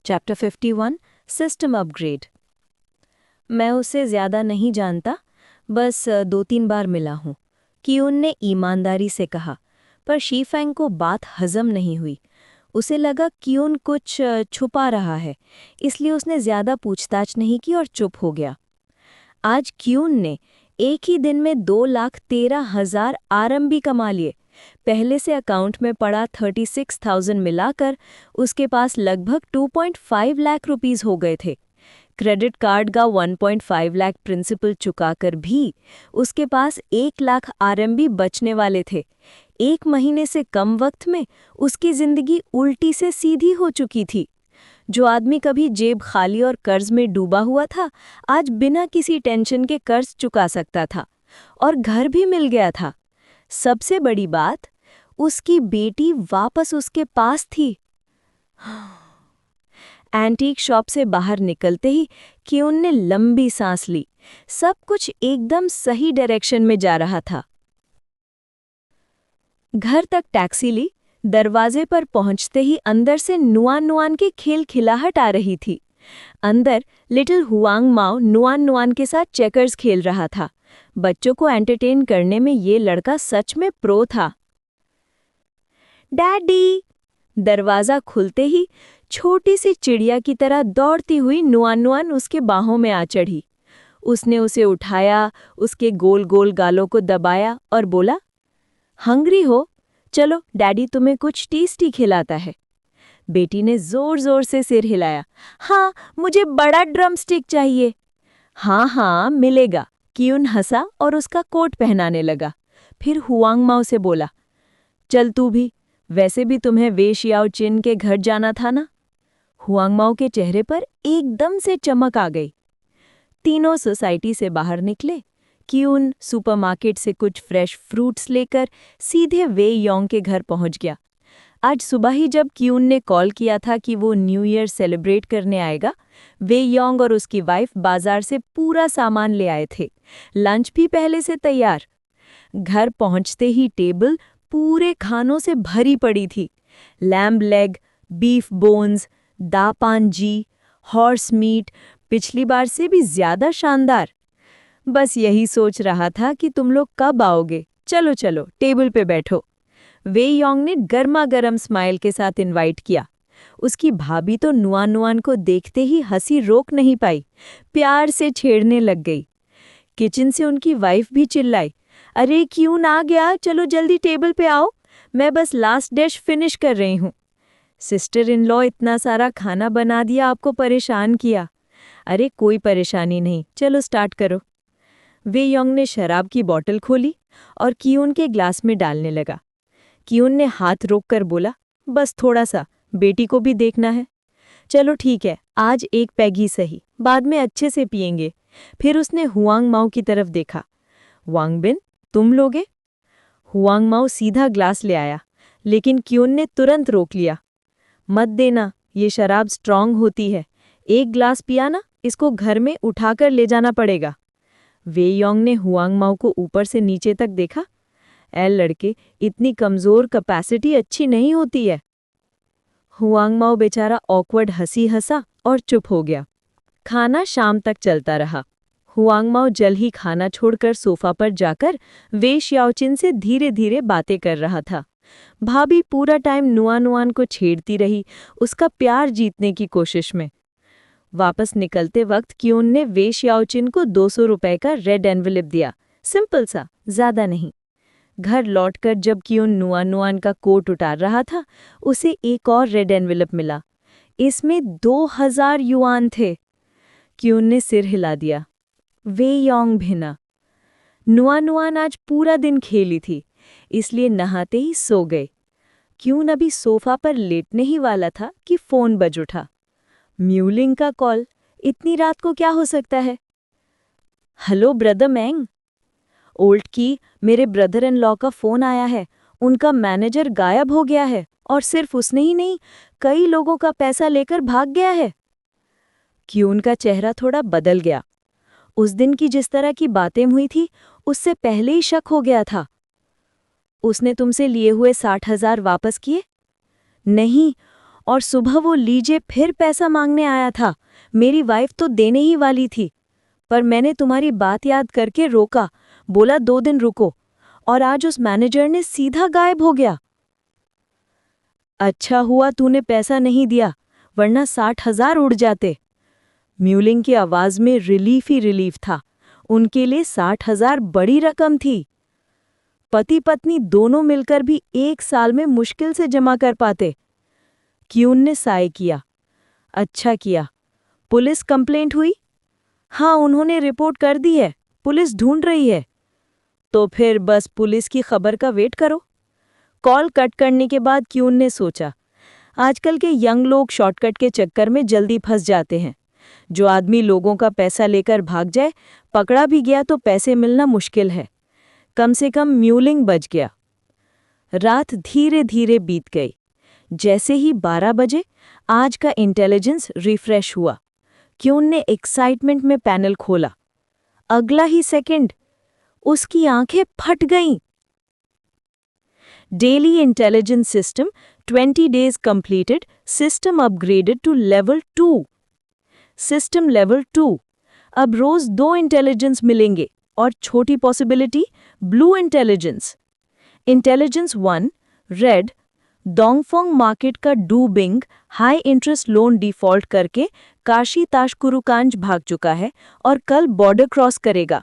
Chapter 51 system upgrade. मैं उसे ज़्यादा नहीं जानता, बस 2-3 बार मिला हूँ, कियून ने ईमानदारी से कहा। पर शीफेंग को बात हजम नहीं हुई। उसे लगा कियून कुछ छुपा रहा है, इसलिए उसने ज़्यादा पूछताछ नहीं की और चुप हो गया। आज कियून ने एक ही दिन में 2,13,000 आरएमबी कमा लिए। पहले से अकाउंट में पड़ा 36,000 मिलाकर उसके पास लगभग 2.5 लाख रुपीस हो गए थे। क्रेडिट कार्ड का 1.5 लाख प्रिंसिपल चुकाकर भी उसके पास 1 लाख आरएमबी बचने वाले थे। एक महीने से कम वक्त में उसकी जिंदगी उल्टी से सीधी हो चुकी थी। जो आदमी कभी जेब खाली और कर्ज में डूबा हुआ था, आज बिना किसी टेंशन के कर्ज चुका सकता था और घर भी मिल गया था। सबसे बड़ी बात, उसकी बेटी वापस उसके पास थी। एंटीक शॉप से बाहर निकलते ही कियून ने लंबी सांस ली। सब कुछ एकदम सही डायरेक्शन में जा रहा था। घर तक टैक्सी ली। दरवाजे पर पहुंचते ही अंदर से नुआन नुआन की खिलखिलाहट आ रही थी। अंदर लिटिल हुआंग माओ नुआन नुआन के साथ चेकर्स खेल रहा था। बच्चों को एंटरटेन करने में ये लड़का सच में प्रो था। डैडी! दरवाज़ा खुलते ही छोटी सी चिड़िया की तरह दौड़ती हुई नुआन नुआन उसके बाहों में आ चढ़ी। उसने उसे उठाया, उसके गोल गोल गालों को दबाया और बोला, हंग्री हो? चलो डैडी तुम्हें कुछ टेस्टी खिलाता है। बेटी ने जोर जोर से सिर हिलाया। हाँ, मुझे बड़ा ड्रम स्टिक चाहिए। हाँ हाँ मिलेगा। कियून हंसा और उसका कोट पहनाने लगा। फिर हुआंग माओ से बोला, चल तू भी, वैसे भी तुम्हें वे शियाओ चिन के घर जाना था ना। हुआंग माओ के चेहरे पर एकदम से चमक आ गई। तीनों सोसाइटी से बाहर निकले। कियून सुपरमार्केट से कुछ फ्रेश फ्रूट्स लेकर सीधे वे योंग के घर पहुंच गया। आज सुबह ही जब कियून ने कॉल किया था कि वो न्यू ईयर सेलिब्रेट करने आएगा, वे योंग और उसकी वाइफ बाजार से पूरा सामान ले आए थे। लंच भी पहले से तैयार। घर पहुंचते ही टेबल पूरे खानों से भरी पड़ी थी। लैम्ब लेग, बीफ बोन्स, दापान जी, हॉर्स मीट, पिछली बार से भी ज्यादा शानदार। बस यही सोच रहा था कि तुम लोग कब आओगे। चलो चलो टेबल पे बैठो। वे योंग ने गर्मा गर्म स्माइल के साथ इनवाइट किया। उसकी भाभी तो नुआन नुआन को देखते ही हंसी रोक नहीं पाई, प्यार से छेड़ने लग गई। किचन से उनकी वाइफ भी चिल्लाई, अरे क्यों ना गया, चलो जल्दी टेबल पे आओ, मैं बस लास्ट डिश फिनिश कर रही हूँ। सिस्टर इन लॉ इतना सारा खाना बना दिया, आपको परेशान किया। अरे कोई परेशानी नहीं, चलो स्टार्ट करो। वे योंग ने शराब की बोतल खोली और कियून के ग्लास में डालने लगा। कियून ने हाथ रोककर बोला, बस थोड़ा सा, बेटी को भी देखना है। चलो ठीक है, आज एक पैग ही सही, बाद में अच्छे से पिएंगे। फिर उसने हुआंग माओ की तरफ देखा। वांग बिन, तुम लोगे? हुआंग माओ सीधा ग्लास ले आया, लेकिन कियून ने तुरंत रोक लिया। मत देना, ये शराब स्ट्रांग होती है। एक ग्लास पिया ना, इसको घर में उठाकर ले जाना पड़ेगा। वे योंग ने हुआंग माओ को ऊपर से नीचे तक देखा। ऐ लड़के, इतनी कमजोर कैपेसिटी अच्छी नहीं होती है। हुआंग माओ बेचारा ऑकवर्ड हंसी हंसा और चुप हो गया। खाना शाम तक चलता रहा। हुआंग माओ जल ही खाना छोड़कर सोफा पर जाकर वे शियाओचिन से धीरे धीरे बातें कर रहा था। भाभी पूरा टाइम नुआन नुआन को छेड़ती रही, उसका प्यार जीतने की कोशिश में। वापस निकलते वक्त कियून ने वे शियाओचिन को 200 रुपए का रेड एनवेलप दिया, सिंपल सा, ज्यादा नहीं। घर लौटकर जब कियून नुआन नुआन का कोट उतार रहा था, उसे एक और रेड एनवेलप मिला। इसमें 2000 युआन थे। कियून ने सिर हिला दिया। वे योंग भिना। नुआन नुआन आज पूरा दिन खेली थी, इसलिए नहाते ही सो गए। कियून अभी सोफा पर लेटने ही वाला था कि फोन बज उठा। म्यूलिंग का कॉल, इतनी रात को क्या हो सकता है? Hello brother मैंग। ओल्ड की, मेरे ब्रदर इन लॉ का फोन आया है। उनका मैनेजर गायब हो गया है और सिर्फ उसने ही नहीं, कई लोगों का पैसा लेकर भाग गया है। कियून का चेहरा थोड़ा बदल गया। उस दिन की जिस तरह की बातें हुई थी, उससे पहले ही शक हो गया था। उसने तुमसे लिए हुए 60,000 वापस किए? नहीं, और सुबह वो लीजिए फिर पैसा मांगने आया था। मेरी वाइफ तो देने ही वाली थी, पर मैंने तुम्हारी बात याद करके रोका, बोला 2 दिन रुको, और आज उस मैनेजर ने सीधा गायब हो गया। अच्छा हुआ तूने पैसा नहीं दिया, वरना 60,000 उड़ जाते। म्यूलिंग की आवाज में रिलीफ ही रिलीफ था। उनके लिए 60,000 बड़ी रकम थी। पति पत्नी दोनों मिलकर भी 1 साल में मुश्किल से जमा कर पाते। क्यून ने साय किया। अच्छा किया। पुलिस कंप्लेंट हुई? हाँ, उन्होंने रिपोर्ट कर दी है, पुलिस ढूंढ रही है। तो फिर बस पुलिस की खबर का वेट करो। कॉल कट करने के बाद क्यून ने सोचा, आजकल के यंग लोग शॉर्टकट के चक्कर में जल्दी फंस जाते हैं। जो आदमी लोगों का पैसा लेकर भाग जाए, पकड़ा भी गया तो पैसे मिलना मुश्किल है। कम से कम म्यूलिंग बच गया। रात धीरे धीरे बीत गई। जैसे ही 12 बजे आज का इंटेलिजेंस रिफ्रेश हुआ, क्यून ने एक्साइटमेंट में पैनल खोला। अगला ही सेकंड उसकी आंखें फट गईं। Daily intelligence system 20 days completed, system upgraded to level 2। System level 2। अब रोज 2 इंटेलिजेंस मिलेंगे और छोटी possibility blue intelligence. Intelligence 1 red, Dongfang market का Du Bing high interest loan default करके काशी ताशकुरुकांज भाग चुका है और कल बॉर्डर क्रॉस करेगा।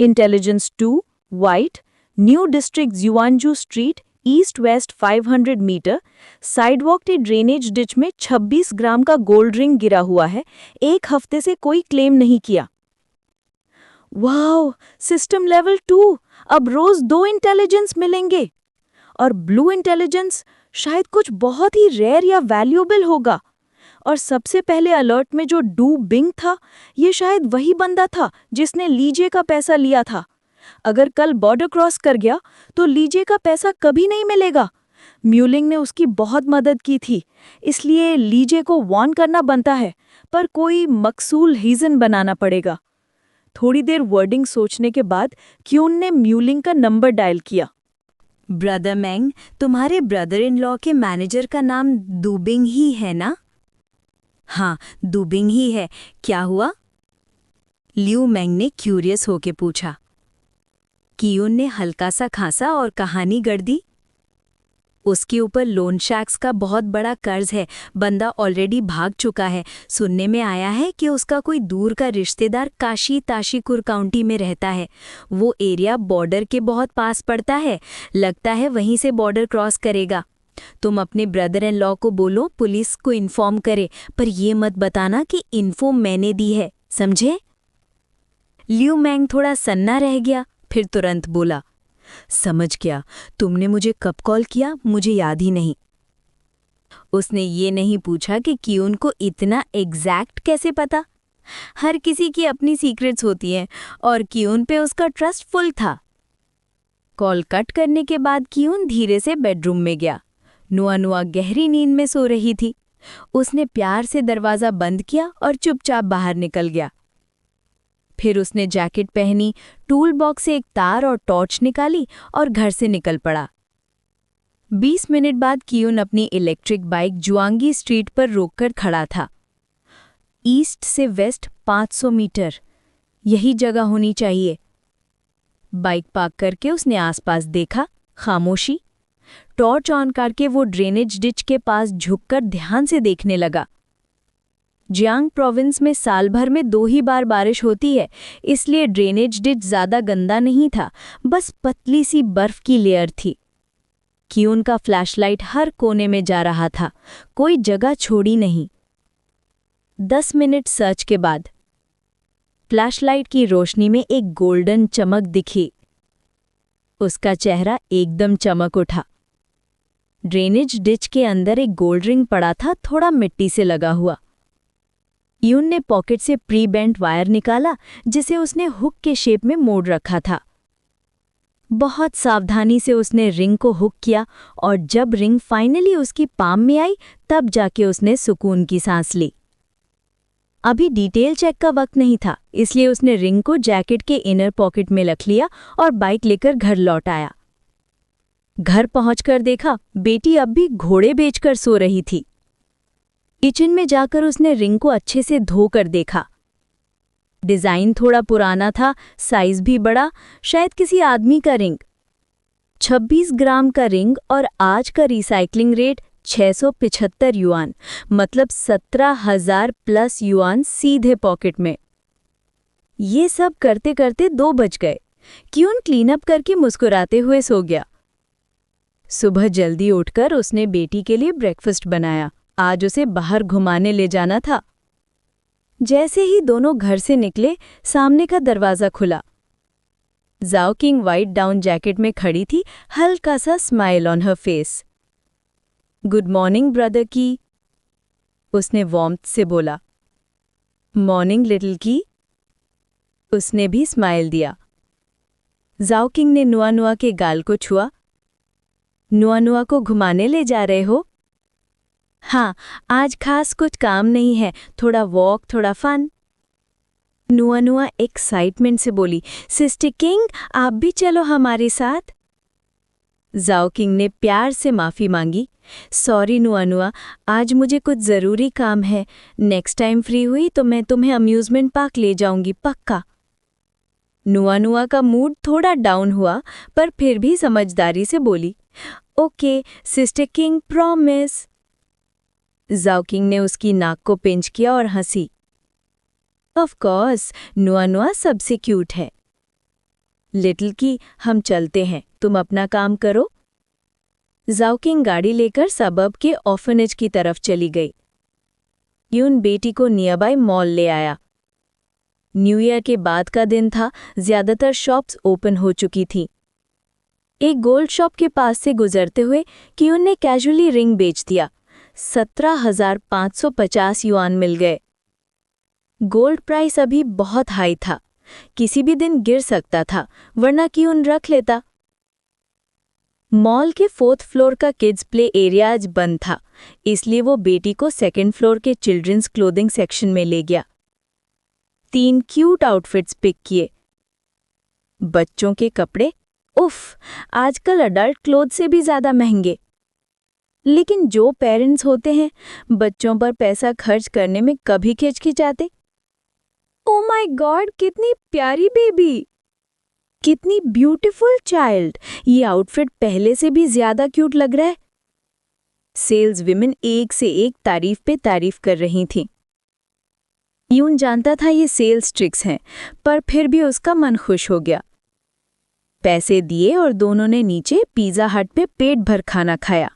इंटेलिजेंस 2 वाइट, न्यू डिस्ट्रिक्ट जुआनजू street east west 500 metre sidewalk के ड्रेनेज डिच में 26 ग्राम का गोल्ड रिंग गिरा हुआ है, 1 हफ्ते से कोई क्लेम नहीं किया। Wow, system level 2। अब रोज 2 इंटेलिजेंस मिलेंगे। और ब्लू इंटेलिजेंस शायद कुछ बहुत ही रेयर या वैल्यूएबल होगा। और सबसे पहले अलर्ट में जो डू बिंग था, ये शायद वही बंदा था जिसने लीजे का पैसा लिया था। अगर कल बॉर्डर क्रॉस कर गया तो लीजे का पैसा कभी नहीं मिलेगा। म्यूलिंग ने उसकी बहुत मदद की थी, इसलिए लीजे को वार्न करना बनता है, पर कोई मकसूल रीजन बनाना पड़ेगा। थोड़ी देर वर्डिंग सोचने के बाद क्यून ने म्यूलिंग का नंबर डायल किया। ब्रदर मैंग, तुम्हारे ब्रदर इन लॉ के मैनेजर का नाम दुबिंग ही है ना? हाँ, दुबिंग ही है। क्या हुआ? लियू मैंग ने क्यूरियस होके पूछा। क्यून ने हल्का सा खांसा और कहानी गढ़ दी। उसके ऊपर लोन शैक्स का बहुत बड़ा कर्ज है, बंदा ऑलरेडी भाग चुका है। सुनने में आया है कि उसका कोई दूर का रिश्तेदार काशी ताशीकुर काउंटी में रहता है। वो एरिया बॉर्डर के बहुत पास पड़ता है, लगता है वहीं से बॉर्डर क्रॉस करेगा। तुम अपने ब्रदर इन लॉ को बोलो पुलिस को इन्फॉर्म करे, पर ये मत बताना कि इन्फो मैंने दी है, समझे? लियू मैंग थोड़ा सन्ना रह गया, फिर तुरंत बोला, समझ गया। तुमने मुझे कब कॉल किया मुझे याद ही नहीं। उसने ये नहीं पूछा कि क्यून को इतना एग्जैक्ट कैसे पता। हर किसी की अपनी सीक्रेट्स होती हैं और क्यून पे उसका ट्रस्ट फुल था। कॉल कट करने के बाद क्यून धीरे से बेडरूम में गया। नुआ नुआ गहरी नींद में सो रही थी। उसने प्यार से दरवाज़ा बंद किया और चुपचाप बाहर निकल गया। फिर उसने जैकेट पहनी, टूल बॉक्स से एक तार और टॉर्च निकाली और घर से निकल पड़ा। 20 मिनट बाद क्यून अपनी इलेक्ट्रिक बाइक जुआंगी स्ट्रीट पर रोककर खड़ा था। ईस्ट से वेस्ट 500 मीटर, यही जगह होनी चाहिए। बाइक पार्क करके उसने आसपास देखा, खामोशी। टॉर्च ऑन करके वो ड्रेनेज डिच के पास झुककर ध्यान से देखने लगा। जियांग प्रोविंस में साल भर में 2 ही बार बारिश होती है, इसलिए ड्रेनेज डिच ज़्यादा गंदा नहीं था, बस पतली सी बर्फ की लेयर थी। क्यून का फ्लैशलाइट हर कोने में जा रहा था, कोई जगह छोड़ी नहीं। 10 मिनट सर्च के बाद फ्लैशलाइट की रोशनी में एक गोल्डन चमक दिखी। उसका चेहरा एकदम चमक उठा। ड्रेनेज डिच के अंदर एक गोल्ड रिंग पड़ा था, थोड़ा मिट्टी से लगा हुआ। क्यून ने पॉकेट से प्री बेंट वायर निकाला, जिसे उसने हुक के शेप में मोड़ रखा था। बहुत सावधानी से उसने रिंग को हुक किया और जब रिंग फाइनली उसकी पाम में आई, तब जाके उसने सुकून की सांस ली। अभी डिटेल चेक का वक्त नहीं था, इसलिए उसने रिंग को जैकेट के इनर पॉकेट में रख लिया और बाइक लेकर घर लौट आया। घर पहुंचकर देखा बेटी अब भी घोड़े बेचकर सो रही थी। किचन में जाकर उसने रिंग को अच्छे से धोकर देखा। डिजाइन थोड़ा पुराना था, साइज भी बड़ा, शायद किसी आदमी का रिंग। 26 ग्राम का रिंग और आज का रिसाइकलिंग रेट 675 युआन, मतलब 17,000 प्लस युआन सीधे पॉकेट में। ये सब करते करते 2 बज गए। क्यून क्लीन अप करके मुस्कुराते हुए सो गया। सुबह जल्दी उठकर उसने बेटी के लिए ब्रेकफास्ट बनाया। आज उसे बाहर घुमाने ले जाना था। जैसे ही दोनों घर से निकले, सामने का दरवाजा खुला। जाओ किंग वाइट डाउन जैकेट में खड़ी थी, हल्का सा smile on her face. Good morning brother की, उसने वार्मथ से बोला। मॉर्निंग लिटिल की, उसने भी स्माइल दिया। जाओ किंग ने नुआ नुआ के गाल को छुआ। नुआ नुआ को घुमाने ले जा रहे हो? हाँ, आज खास कुछ काम नहीं है, थोड़ा वॉक, थोड़ा फन। नुआ नुआ एक्साइटमेंट से बोली, सिस्टर किंग आप भी चलो हमारे साथ। जाओ किंग ने प्यार से माफ़ी मांगी। सॉरी नुआ नुआ, आज मुझे कुछ ज़रूरी काम है। नेक्स्ट टाइम फ्री हुई तो मैं तुम्हें अम्यूज़मेंट पार्क ले जाऊंगी, पक्का। नुआ नुआ का मूड थोड़ा डाउन हुआ, पर फिर भी समझदारी से बोली, ओके सिस्टर किंग, प्रॉमिस। जाओ किंग ने उसकी नाक को पिंच किया और हंसी। ऑफ कोर्स, नुआ नुआ सबसे क्यूट है। लिटिल की, हम चलते हैं, तुम अपना काम करो। जाओ किंग गाड़ी लेकर सबब के ऑर्फनेज की तरफ चली गई। यून बेटी को नियरबाई मॉल ले आया। न्यू ईयर के बाद का दिन था, ज्यादातर शॉप्स ओपन हो चुकी थीं। एक गोल्ड शॉप के पास से गुजरते हुए क्यून ने कैजुअली रिंग बेच दिया। 17,550 युआन मिल गए। गोल्ड प्राइस अभी बहुत हाई था, किसी भी दिन गिर सकता था, वरना क्यून रख लेता। मॉल के 4th फ्लोर का किड्स प्ले एरिया आज बंद था, इसलिए वो बेटी को 2nd फ्लोर के चिल्ड्रंस क्लोथिंग सेक्शन में ले गया। 3 क्यूट आउटफिट्स पिक किए। बच्चों के कपड़े, उफ, आजकल अडल्ट क्लोथ से भी ज्यादा महंगे। लेकिन जो पेरेंट्स होते हैं, बच्चों पर पैसा खर्च करने में कभी हिचकिचाते। ओ माय गॉड, कितनी प्यारी बेबी, कितनी ब्यूटीफुल चाइल्ड, ये आउटफिट पहले से भी ज्यादा क्यूट लग रहा है। सेल्स विमेन एक से एक तारीफ पे तारीफ कर रही थीं। यून जानता था ये सेल्स ट्रिक्स हैं, पर फिर भी उसका मन खुश हो गया। पैसे दिए और दोनों ने नीचे पिज़्ज़ा हट पे पेट भर खाना खाया।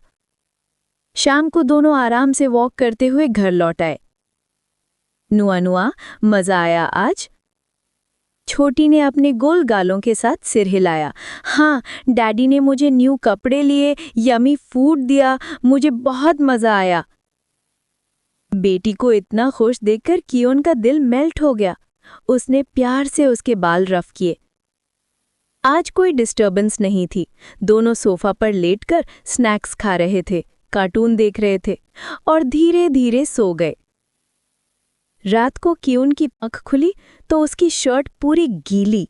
शाम को दोनों आराम से वॉक करते हुए घर लौट आए। नुआ नुआ, मजा आया आज? छोटी ने अपने गोल गालों के साथ सिर हिलाया। हाँ, डैडी ने मुझे न्यू कपड़े लिए, यमी फूड दिया, मुझे बहुत मजा आया। बेटी को इतना खुश देखकर कियोन का दिल मेल्ट हो गया। उसने प्यार से उसके बाल रफ किए। आज कोई डिस्टर्बेंस नहीं थी। दोनों सोफा पर लेटकर स्नैक्स खा रहे थे, कार्टून देख रहे थे और धीरे धीरे सो गए। रात को कियोन की आंख खुली तो उसकी शर्ट पूरी गीली।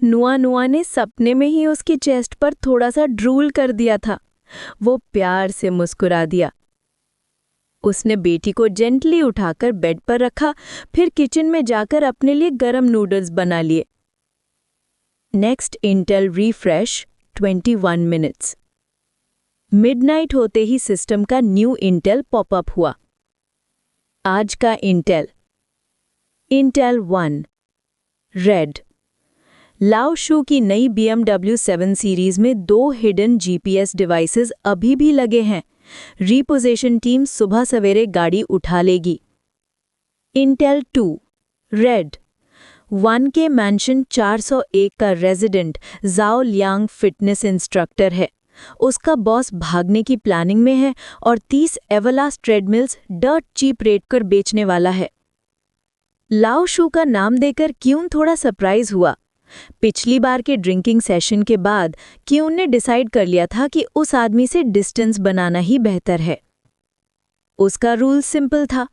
नुआ नुआ ने सपने में ही उसकी चेस्ट पर थोड़ा सा ड्रूल कर दिया था। वो प्यार से मुस्कुरा दिया। उसने बेटी को जेंटली उठाकर बेड पर रखा, फिर किचन में जाकर अपने लिए गरम नूडल्स बना लिए। Next Intel refresh 21 minutes. Midnight होते ही सिस्टम का न्यू इंटेल पॉपअप हुआ। आज का इंटेल 1 रेड। लाओ शू की नई BMW 7 सीरीज में 2 हिडन GPS डिवाइसेस अभी भी लगे हैं। रिपोजिशन टीम सुबह सवेरे गाड़ी उठा लेगी। Intel 2 red. 1K मैंशन 401 का रेजिडेंट जाओ लियांग फिटनेस इंस्ट्रक्टर है। उसका बॉस भागने की प्लानिंग में है और 30 Everlast treadmills dirt cheap rate कर बेचने वाला है। लाओ शू का नाम देकर क्यून थोड़ा सरप्राइज हुआ। पिछली बार के ड्रिंकिंग सेशन के बाद क्यून ने डिसाइड कर लिया था कि उस आदमी से डिस्टेंस बनाना ही बेहतर है। उसका रूल सिंपल था,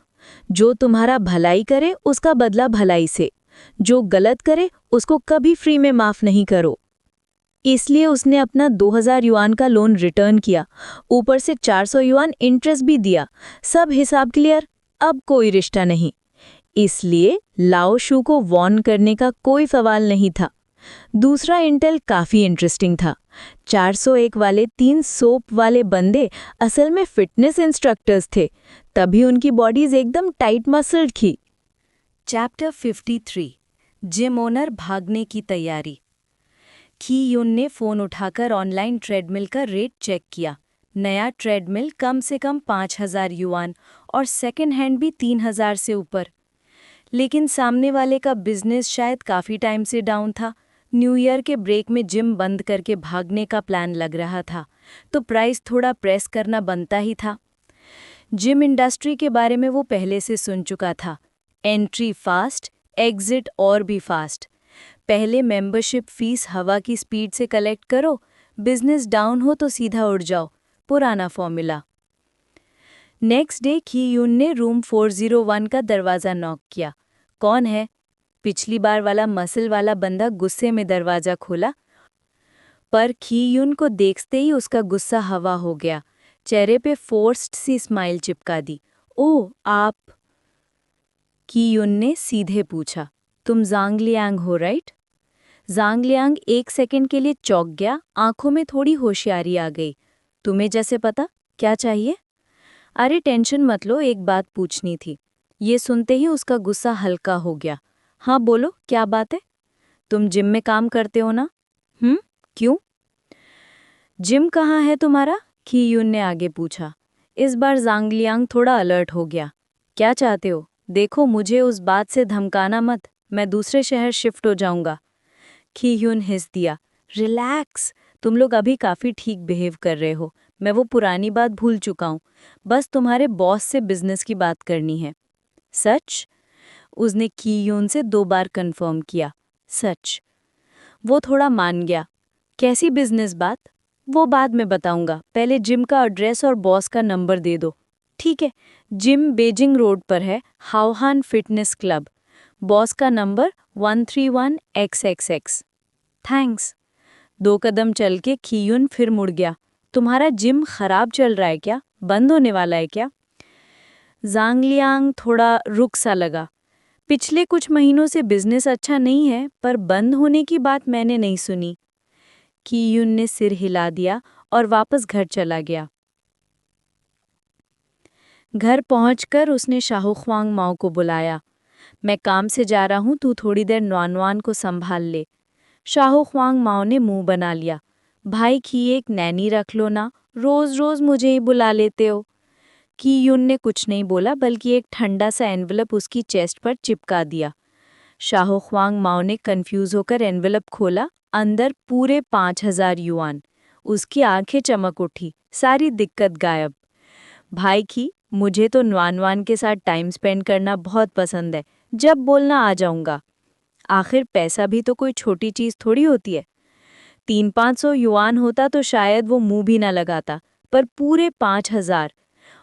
जो तुम्हारा भलाई करे उसका बदला भलाई से, जो गलत करे उसको कभी फ्री में माफ नहीं करो। इसलिए उसने अपना 2000 युआन का लोन रिटर्न किया, ऊपर से 400 युआन इंटरेस्ट भी दिया। सब हिसाब क्लियर, अब कोई रिश्ता नहीं। इसलिए लाओ शू को वॉर्न करने का कोई सवाल नहीं था। दूसरा इंटेल काफी इंटरेस्टिंग था। 401 वाले 3 सोप वाले बंदे असल में फिटनेस इंस्ट्रक्टर्स थे, तभी उनकी बॉडीज एकदम टाइट मसल्ड थी। चैप्टर 53 जिम ओनर भागने की तैयारी। की यून ने फ़ोन उठाकर ऑनलाइन ट्रेडमिल का रेट चेक किया। नया ट्रेडमिल कम से कम 5000 युआन और सेकंड हैंड भी 3000 से ऊपर। लेकिन सामने वाले का बिजनेस शायद काफ़ी टाइम से डाउन था। न्यू ईयर के ब्रेक में जिम बंद करके भागने का प्लान लग रहा था, तो प्राइस थोड़ा प्रेस करना बनता ही था। जिम इंडस्ट्री के बारे में वो पहले से सुन चुका था। एंट्री फास्ट, एग्जिट और भी फास्ट। पहले मेंबरशिप फीस हवा की स्पीड से कलेक्ट करो, बिजनेस डाउन हो तो सीधा उड़ जाओ, पुराना फॉर्मूला। नेक्स्ट डे की यून ने रूम 401 का दरवाज़ा नॉक किया। कौन है? पिछली बार वाला मसल वाला बंदा गुस्से में दरवाज़ा खोला, पर की यून को देखते ही उसका गुस्सा हवा हो गया। चेहरे पे फोर्स्ड सी स्माइल चिपका दी। ओह, आप? की यून ने सीधे पूछा। तुम ज़ांग लियांग हो, राइट? ज़ांग लियांग 1 सेकंड के लिए चौंक गया, आंखों में थोड़ी होशियारी आ गई। तुम्हें जैसे पता, क्या चाहिए? अरे टेंशन मत लो, एक बात पूछनी थी। ये सुनते ही उसका गुस्सा हल्का हो गया। हाँ बोलो, क्या बात है? तुम जिम में काम करते हो ना? क्यों? जिम कहाँ है तुम्हारा? की यून ने आगे पूछा। इस बार ज़ांग लियांग थोड़ा अलर्ट हो गया। क्या चाहते हो? देखो, मुझे उस बात से धमकाना मत, मैं दूसरे शहर शिफ्ट हो जाऊंगा। की यून हिंस दिया। रिलैक्स, तुम लोग अभी काफ़ी ठीक बिहेव कर रहे हो, मैं वो पुरानी बात भूल चुका हूँ। बस तुम्हारे बॉस से बिजनेस की बात करनी है। सच? उसने की यून से 2 बार कंफर्म किया। सच। वो थोड़ा मान गया। कैसी बिजनेस बात? वो बाद में बताऊंगा, पहले जिम का एड्रेस और बॉस का नंबर दे दो। ठीक है, जिम बेजिंग रोड पर है, हाओहान फिटनेस क्लब। बॉस का नंबर 131XXX। थैंक्स। 2 कदम चल के खीयुन फिर मुड़ गया। तुम्हारा जिम खराब चल रहा है क्या? बंद होने वाला है क्या? ज़ांग लियांग थोड़ा रुक सा लगा। पिछले कुछ महीनों से बिजनेस अच्छा नहीं है, पर बंद होने की बात मैंने नहीं सुनी। कीयून ने सिर हिला दिया और वापस घर चला गया। घर पहुंचकर उसने शाहुख्वांग माओ को बुलाया। मैं काम से जा रहा हूं, तू थोड़ी देर नुआनुआन को संभाल ले। शाहुख्वांग माओ ने मुंह बना लिया। भाई की एक नैनी रख लो ना, रोज रोज मुझे ही बुला लेते हो। की यून ने कुछ नहीं बोला, बल्कि एक ठंडा सा एनवेलप उसकी चेस्ट पर चिपका दिया। शाहुख्वांग माओ ने कंफ्यूज होकर एनवेलप खोला, अंदर पूरे 5000 युआन। उसकी आंखें चमक उठी, सारी दिक्कत गायब। भाई की, मुझे तो नुआनुआन के साथ टाइम स्पेंड करना बहुत पसंद है, जब बोलना आ जाऊंगा। आखिर पैसा भी तो कोई छोटी चीज थोड़ी होती है। 300-500 युआन होता तो शायद वो मुंह भी न लगाता, पर पूरे 5000।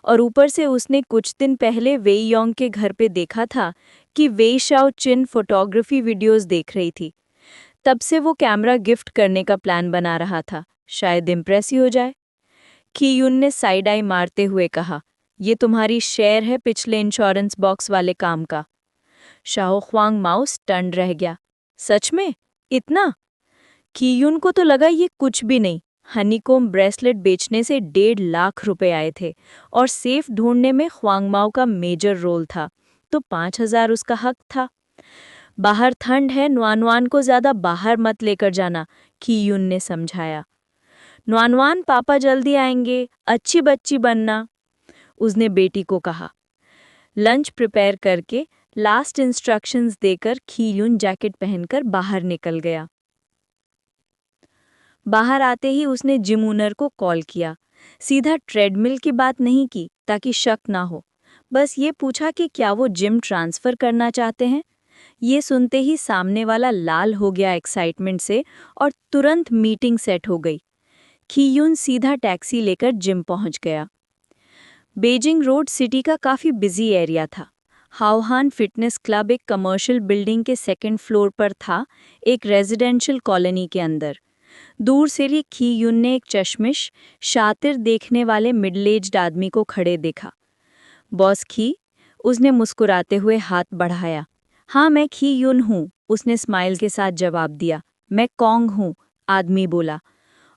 और ऊपर से उसने कुछ दिन पहले वेई योंग के घर पे देखा था कि वेई शाओ चिन फोटोग्राफी वीडियोस देख रही थी। तब से वो कैमरा गिफ्ट करने का प्लान बना रहा था, शायद इम्प्रेस ही हो जाए। कीयून ने साइड आई मारते हुए कहा, ये तुम्हारी शेयर है पिछले इंश्योरेंस बॉक्स वाले काम का। शाओख्वांग माओ स्टन्ड रह गया। सच में? इतना? कीयून को तो लगा ये कुछ भी नहीं। हनीकोम ब्रेसलेट बेचने से 1.5 लाख रुपए आए थे और सेफ ढूंढने में ख्वांगमाओ का मेजर रोल था, तो 5000 उसका हक था। बाहर ठंड है, नुआनुआन को ज्यादा बाहर मत लेकर जाना, कीयून ने समझाया। नुआनुआन, पापा जल्दी आएंगे, अच्छी बच्ची बनना, उसने बेटी को कहा। लंच प्रिपेयर करके लास्ट इंस्ट्रक्शंस देकर कीयून जैकेट पहनकर बाहर निकल गया। बाहर आते ही उसने जिम ओनर को कॉल किया। सीधा ट्रेडमिल की बात नहीं की ताकि शक ना हो, बस ये पूछा कि क्या वो जिम ट्रांसफ़र करना चाहते हैं। ये सुनते ही सामने वाला लाल हो गया एक्साइटमेंट से और तुरंत मीटिंग सेट हो गई। खीयून सीधा टैक्सी लेकर जिम पहुंच गया। बेजिंग रोड सिटी का काफ़ी बिजी एरिया था। हाओहान फिटनेस क्लब एक कमर्शियल बिल्डिंग के 2nd फ्लोर पर था, एक रेजिडेंशियल कॉलोनी के अंदर। दूर से ही खी युन ने एक चश्मिश, शातिर देखने वाले मिडिल एज्ड आदमी को खड़े देखा। बॉस खी, उसने मुस्कुराते हुए हाथ बढ़ाया। हाँ, मैं खी युन हूँ, उसने स्माइल के साथ जवाब दिया। मैं कॉन्ग हूँ, आदमी बोला।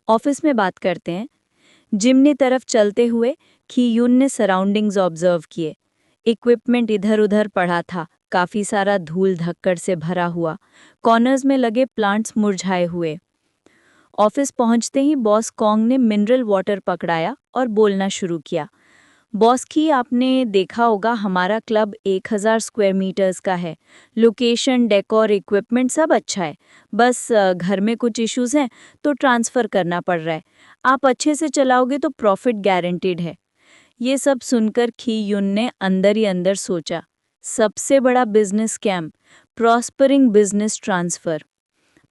ऑफिस में बात करते हैं। जिमनी तरफ चलते हुए खी युन ने सराउंडिंग्स ऑब्जर्व किए। इक्विपमेंट इधर उधर पड़ा था, काफी सारा धूल धक्कड़ से भरा हुआ। कॉर्नर्स में लगे प्लांट्स मुरझाए हुए। ऑफिस पहुंचते ही बॉस कॉन्ग ने मिनरल वाटर पकड़ाया और बोलना शुरू किया। बॉस की, आपने देखा होगा हमारा क्लब 1000 स्क्वायर मीटर्स का है। लोकेशन, डेकोर, इक्विपमेंट सब अच्छा है। बस घर में कुछ इश्यूज हैं तो ट्रांसफ़र करना पड़ रहा है। आप अच्छे से चलाओगे तो प्रॉफिट गारंटीड है। ये सब सुनकर खी युन ने अंदर ही अंदर सोचा, सबसे बड़ा business scam, prospering business transfer.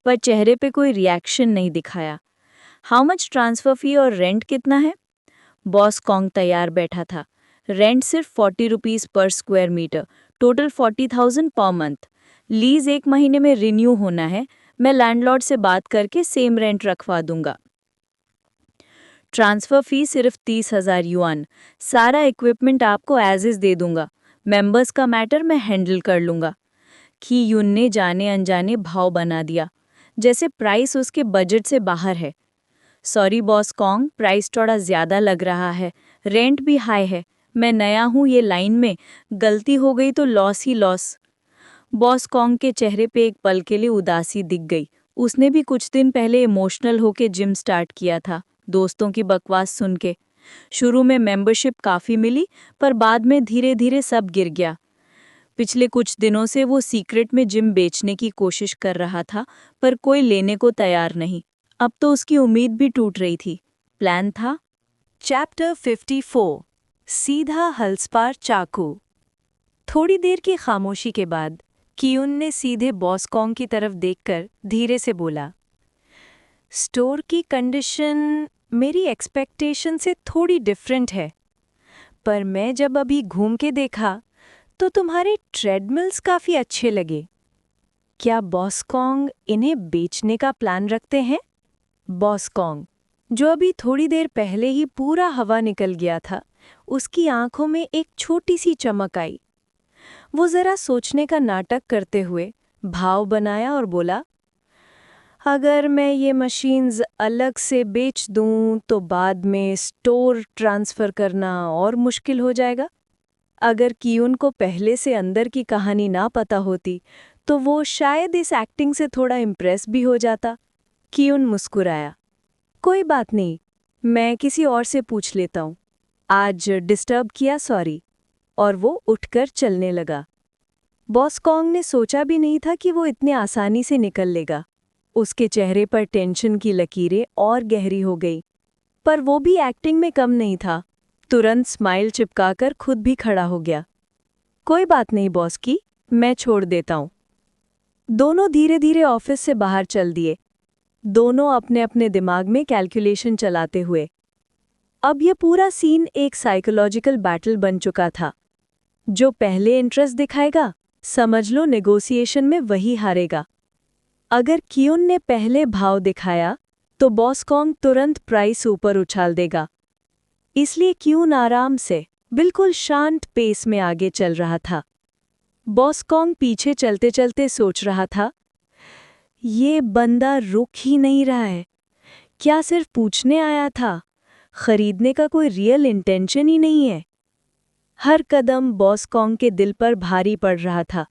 पर चेहरे पे कोई रिएक्शन नहीं दिखाया। हाउ मच ट्रांसफ़र फी और रेंट कितना है? बॉस कॉन्ग तैयार बैठा था। रेंट सिर्फ 40 रुपीज़ पर square metre, total 40,000 per month. Lease 1 महीने में रिन्यू होना है। मैं लैंडलॉर्ड से बात करके सेम रेंट रखवा दूंगा। ट्रांसफ़र फी सिर्फ 30,000 युआन। सारा इक्विपमेंट आपको एज इज दे दूंगा। मेंबर्स का मैटर मैं हैंडल कर लूंगा। खी युन ने जाने अनजाने भाव बना दिया, जैसे प्राइस उसके बजट से बाहर है। सॉरी बॉस कॉन्ग, प्राइस थोड़ा ज़्यादा लग रहा है। रेंट भी हाई है। मैं नया हूँ ये लाइन में, गलती हो गई तो लॉस ही लॉस। बॉस कॉन्ग के चेहरे पे एक पल के लिए उदासी दिख गई। उसने भी कुछ दिन पहले इमोशनल होके जिम स्टार्ट किया था, दोस्तों की बकवास सुन के। शुरू में मेंबरशिप काफ़ी मिली, पर बाद में धीरे धीरे सब गिर गया। पिछले कुछ दिनों से वो सीक्रेट में जिम बेचने की कोशिश कर रहा था, पर कोई लेने को तैयार नहीं। अब तो उसकी उम्मीद भी टूट रही थी। प्लान था। चैप्टर 54 सीधा हल्सपार चाकू। थोड़ी देर की खामोशी के बाद कियुन ने सीधे बॉस कॉन्ग की तरफ देखकर धीरे से बोला, स्टोर की कंडीशन मेरी एक्सपेक्टेशन से थोड़ी डिफरेंट है, पर मैं जब अभी घूम के देखा तो तुम्हारे ट्रेडमिल्स काफ़ी अच्छे लगे। क्या बॉस कॉन्ग इन्हें बेचने का प्लान रखते हैं? बॉस कॉन्ग, जो अभी थोड़ी देर पहले ही पूरा हवा निकल गया था, उसकी आंखों में एक छोटी सी चमक आई। वो जरा सोचने का नाटक करते हुए भाव बनाया और बोला, अगर मैं ये मशीन्स अलग से बेच दूं तो बाद में स्टोर ट्रांसफ़र करना और मुश्किल हो जाएगा। अगर कियुन को पहले से अंदर की कहानी ना पता होती तो वो शायद इस एक्टिंग से थोड़ा इम्प्रेस भी हो जाता। कियुन मुस्कुराया, कोई बात नहीं, मैं किसी और से पूछ लेता हूँ। आज डिस्टर्ब किया, सॉरी। और वो उठकर चलने लगा। बॉस कॉन्ग ने सोचा भी नहीं था कि वो इतने आसानी से निकल लेगा। उसके चेहरे पर टेंशन की लकीरें और गहरी हो गई। पर वो भी एक्टिंग में कम नहीं था। तुरंत स्माइल चिपकाकर खुद भी खड़ा हो गया। कोई बात नहीं बॉस की, मैं छोड़ देता हूँ। दोनों धीरे धीरे ऑफिस से बाहर चल दिए, दोनों अपने अपने दिमाग में कैलकुलेशन चलाते हुए। अब यह पूरा सीन एक साइकोलॉजिकल बैटल बन चुका था। जो पहले इंटरेस्ट दिखाएगा, समझ लो नेगोशिएशन में वही हारेगा। अगर कियुन ने पहले भाव दिखाया तो बॉस कॉन्ग तुरंत प्राइस ऊपर उछाल देगा। इसलिए कियुन आराम से, बिल्कुल शांत पेस में आगे चल रहा था। बॉस कॉन्ग पीछे चलते चलते सोच रहा था, ये बंदा रुक ही नहीं रहा है। क्या सिर्फ पूछने आया था? खरीदने का कोई रियल इंटेंशन ही नहीं है। हर कदम बॉस कॉन्ग के दिल पर भारी पड़ रहा था।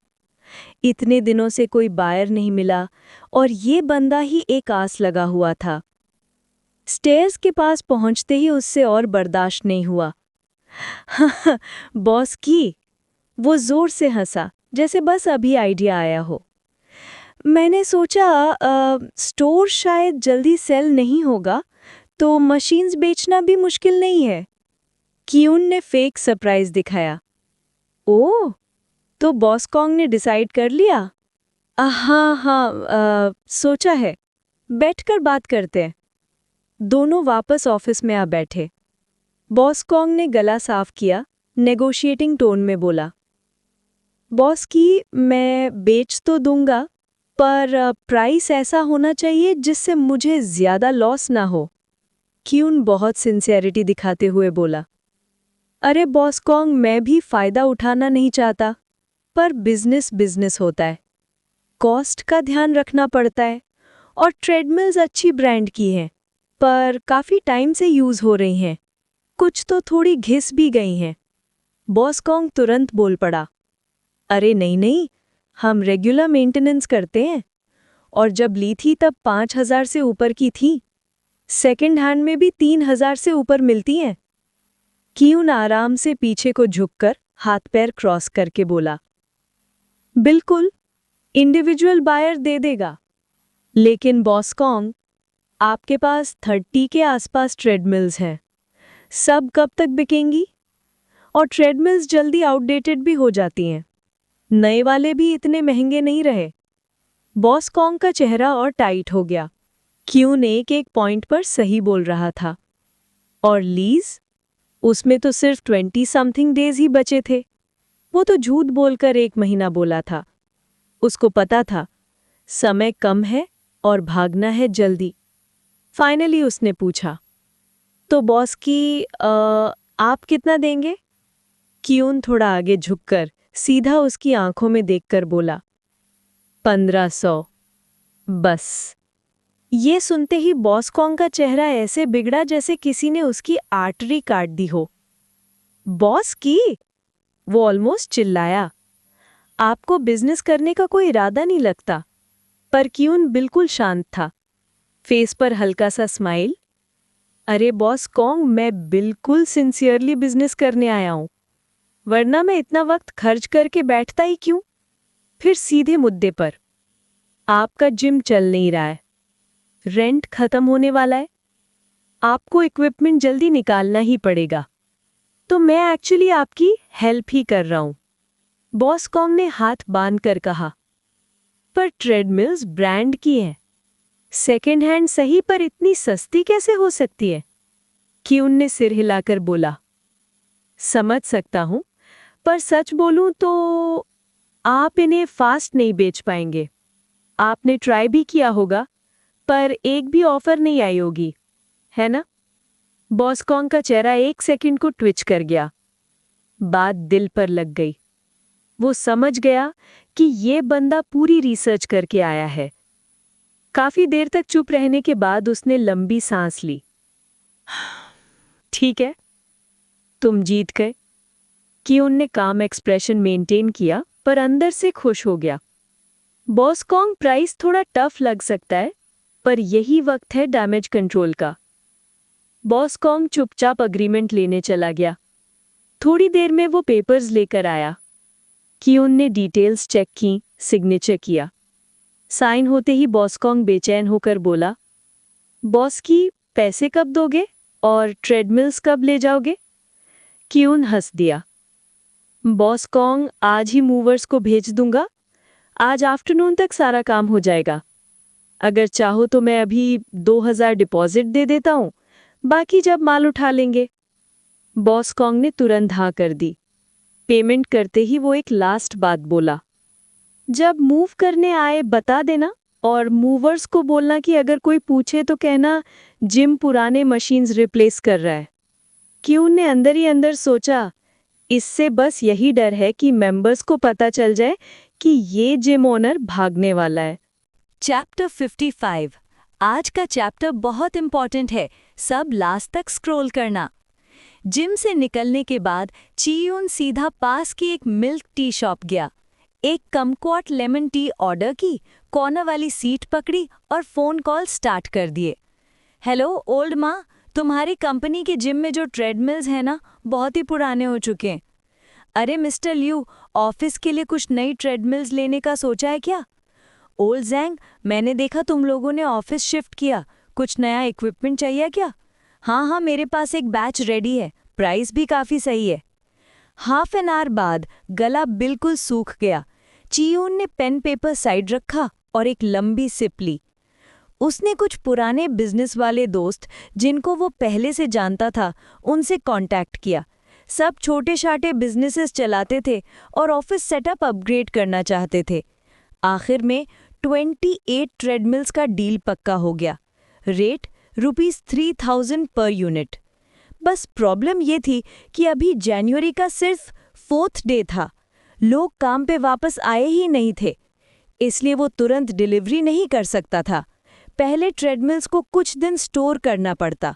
इतने दिनों से कोई बायर नहीं मिला और ये बंदा ही एक आस लगा हुआ था। स्टेयर्स के पास पहुंचते ही उससे और बर्दाश्त नहीं हुआ। बॉस की, वो जोर से हंसा, जैसे बस अभी आइडिया आया हो। मैंने सोचा स्टोर शायद जल्दी सेल नहीं होगा, तो मशीन्स बेचना भी मुश्किल नहीं है। कियुन ने फेक सरप्राइज दिखाया। ओह, तो बॉस कॉन्ग ने डिसाइड कर लिया? हाँ, सोचा है। बैठकर बात करते हैं। दोनों वापस ऑफिस में आ बैठे। बॉस कॉन्ग ने गला साफ किया, नेगोशिएटिंग टोन में बोला, बॉस की, मैं बेच तो दूंगा, पर प्राइस ऐसा होना चाहिए जिससे मुझे ज़्यादा लॉस ना हो। क्यून बहुत सिंसियरिटी दिखाते हुए बोला। अरे बॉस कॉन्ग, मैं भी फ़ायदा उठाना नहीं चाहता, पर बिजनेस बिजनेस होता है, कॉस्ट का ध्यान रखना पड़ता है। और ट्रेडमिल्स अच्छी ब्रांड की हैं, पर काफ़ी टाइम से यूज़ हो रही हैं, कुछ तो थोड़ी घिस भी गई हैं। बॉस कॉन्ग तुरंत बोल पड़ा, अरे नहीं नहीं, हम रेगुलर मेंटेनेंस करते हैं, और जब ली थी तब 5,000 से ऊपर की थी। सेकंड हैंड में भी 3,000 से ऊपर मिलती हैं। क्यून आराम से पीछे को झुककर हाथ पैर क्रॉस करके बोला, बिल्कुल, इंडिविजुअल बायर दे देगा। लेकिन बॉस कॉन्ग, आपके पास 30 के आसपास ट्रेडमिल्स हैं, सब कब तक बिकेंगी? और ट्रेडमिल्स जल्दी आउटडेटेड भी हो जाती हैं, नए वाले भी इतने महंगे नहीं रहे। बॉस कॉन्ग का चेहरा और टाइट हो गया। क्यून एक एक पॉइंट पर सही बोल रहा था। और लीज, उसमें तो सिर्फ 20 समथिंग डेज ही बचे थे। वो तो झूठ बोलकर 1 महीना बोला था। उसको पता था समय कम है और भागना है जल्दी। फाइनली उसने पूछा, तो बॉस की आप कितना देंगे? क्यून थोड़ा आगे झुककर सीधा उसकी आंखों में देखकर बोला, 1500 बस। ये सुनते ही बॉस कॉन्ग का चेहरा ऐसे बिगड़ा जैसे किसी ने उसकी आर्टरी काट दी हो। बॉस की? वो ऑलमोस्ट चिल्लाया। आपको बिजनेस करने का कोई इरादा नहीं लगता। पर क्यून बिल्कुल शांत था, फेस पर हल्का सा स्माइल। अरे बॉस कॉन्ग, मैं बिल्कुल सिंसियरली बिजनेस करने आया हूं, वरना मैं इतना वक्त खर्च करके बैठता ही क्यों? फिर सीधे मुद्दे पर, आपका जिम चल नहीं रहा है, रेंट खत्म होने वाला है, आपको इक्विपमेंट जल्दी निकालना ही पड़ेगा, तो मैं एक्चुअली आपकी हेल्प ही कर रहा हूं। बॉस कॉन्ग ने हाथ बांध कर कहा, पर ट्रेडमिल्स ब्रांड की हैं, सेकेंड हैंड सही, पर इतनी सस्ती कैसे हो सकती है? क्यून ने सिर हिलाकर बोला, समझ सकता हूं, पर सच बोलूं तो आप इन्हें फास्ट नहीं बेच पाएंगे। आपने ट्राई भी किया होगा, पर एक भी ऑफर नहीं आई होगी, है ना? बॉस कॉन्ग का चेहरा 1 सेकंड को ट्विच कर गया। बात दिल पर लग गई। वो समझ गया कि ये बंदा पूरी रिसर्च करके आया है। काफी देर तक चुप रहने के बाद उसने लंबी सांस ली। ठीक है, तुम जीत गए। क्यून ने काम एक्सप्रेशन मेंटेन किया, पर अंदर से खुश हो गया। बॉस कॉन्ग, प्राइस थोड़ा टफ लग सकता है, पर यही वक्त है डैमेज कंट्रोल का। बॉस कॉन्ग चुपचाप अग्रीमेंट लेने चला गया। थोड़ी देर में वो पेपर्स लेकर आया। क्यून ने डिटेल्स चेक की, सिग्नेचर किया। साइन होते ही बॉस कॉन्ग बेचैन होकर बोला, बॉस की, पैसे कब दोगे और ट्रेडमिल्स कब ले जाओगे? क्यून हंस दिया। बॉस कॉन्ग, आज ही मूवर्स को भेज दूंगा, आज आफ्टरनून तक सारा काम हो जाएगा। अगर चाहो तो मैं अभी 2,000 डिपॉजिट दे देता हूं, बाकी जब माल उठा लेंगे। बॉस कॉन्ग ने तुरंत हाँ कर दी। पेमेंट करते ही वो एक लास्ट बात बोला, जब मूव करने आए बता देना, और मूवर्स को बोलना कि अगर कोई पूछे तो कहना जिम पुराने मशीन्स रिप्लेस कर रहा है। क्यून ने अंदर ही अंदर सोचा, इससे बस यही डर है कि मेंबर्स को पता चल जाए कि ये जिम ओनर भागने वाला है। चैप्टर 55। आज का चैप्टर बहुत इंपॉर्टेंट है, सब लास्ट तक स्क्रॉल करना। जिम से निकलने के बाद चीयून सीधा पास की एक मिल्क टी शॉप गया। एक कमक्वाट लेमन टी ऑर्डर की, कॉर्नर वाली सीट पकड़ी और फोन कॉल स्टार्ट कर दिए। हेलो ओल्ड माँ, तुम्हारी कंपनी के जिम में जो ट्रेडमिल्स हैं ना, बहुत ही पुराने हो चुके हैं। अरे मिस्टर लियू, ऑफिस के लिए कुछ नई ट्रेडमिल्स लेने का सोचा है क्या? ओल्ड जैंग, मैंने देखा तुम लोगों ने ऑफिस शिफ्ट किया, कुछ नया इक्विपमेंट चाहिए क्या? हाँ, मेरे पास एक बैच रेडी है, प्राइस भी काफ़ी सही है। हाफ एन आवर बाद गला बिल्कुल सूख गया। चीयून ने पेन पेपर साइड रखा और एक लंबी सिप ली। उसने कुछ पुराने बिजनेस वाले दोस्त जिनको वो पहले से जानता था, उनसे कांटेक्ट किया। सब छोटे-छाटे बिजनेसेस चलाते थे और ऑफिस सेटअप अपग्रेड करना चाहते थे। आखिर में 28 ट्रेडमिल्स का डील पक्का हो गया। Rate ₹3000 per unit. बस प्रॉब्लम ये थी कि अभी जनवरी का सिर्फ 4th डे था। लोग काम पे वापस आए ही नहीं थे, इसलिए वो तुरंत डिलीवरी नहीं कर सकता था। पहले ट्रेडमिल्स को कुछ दिन स्टोर करना पड़ता।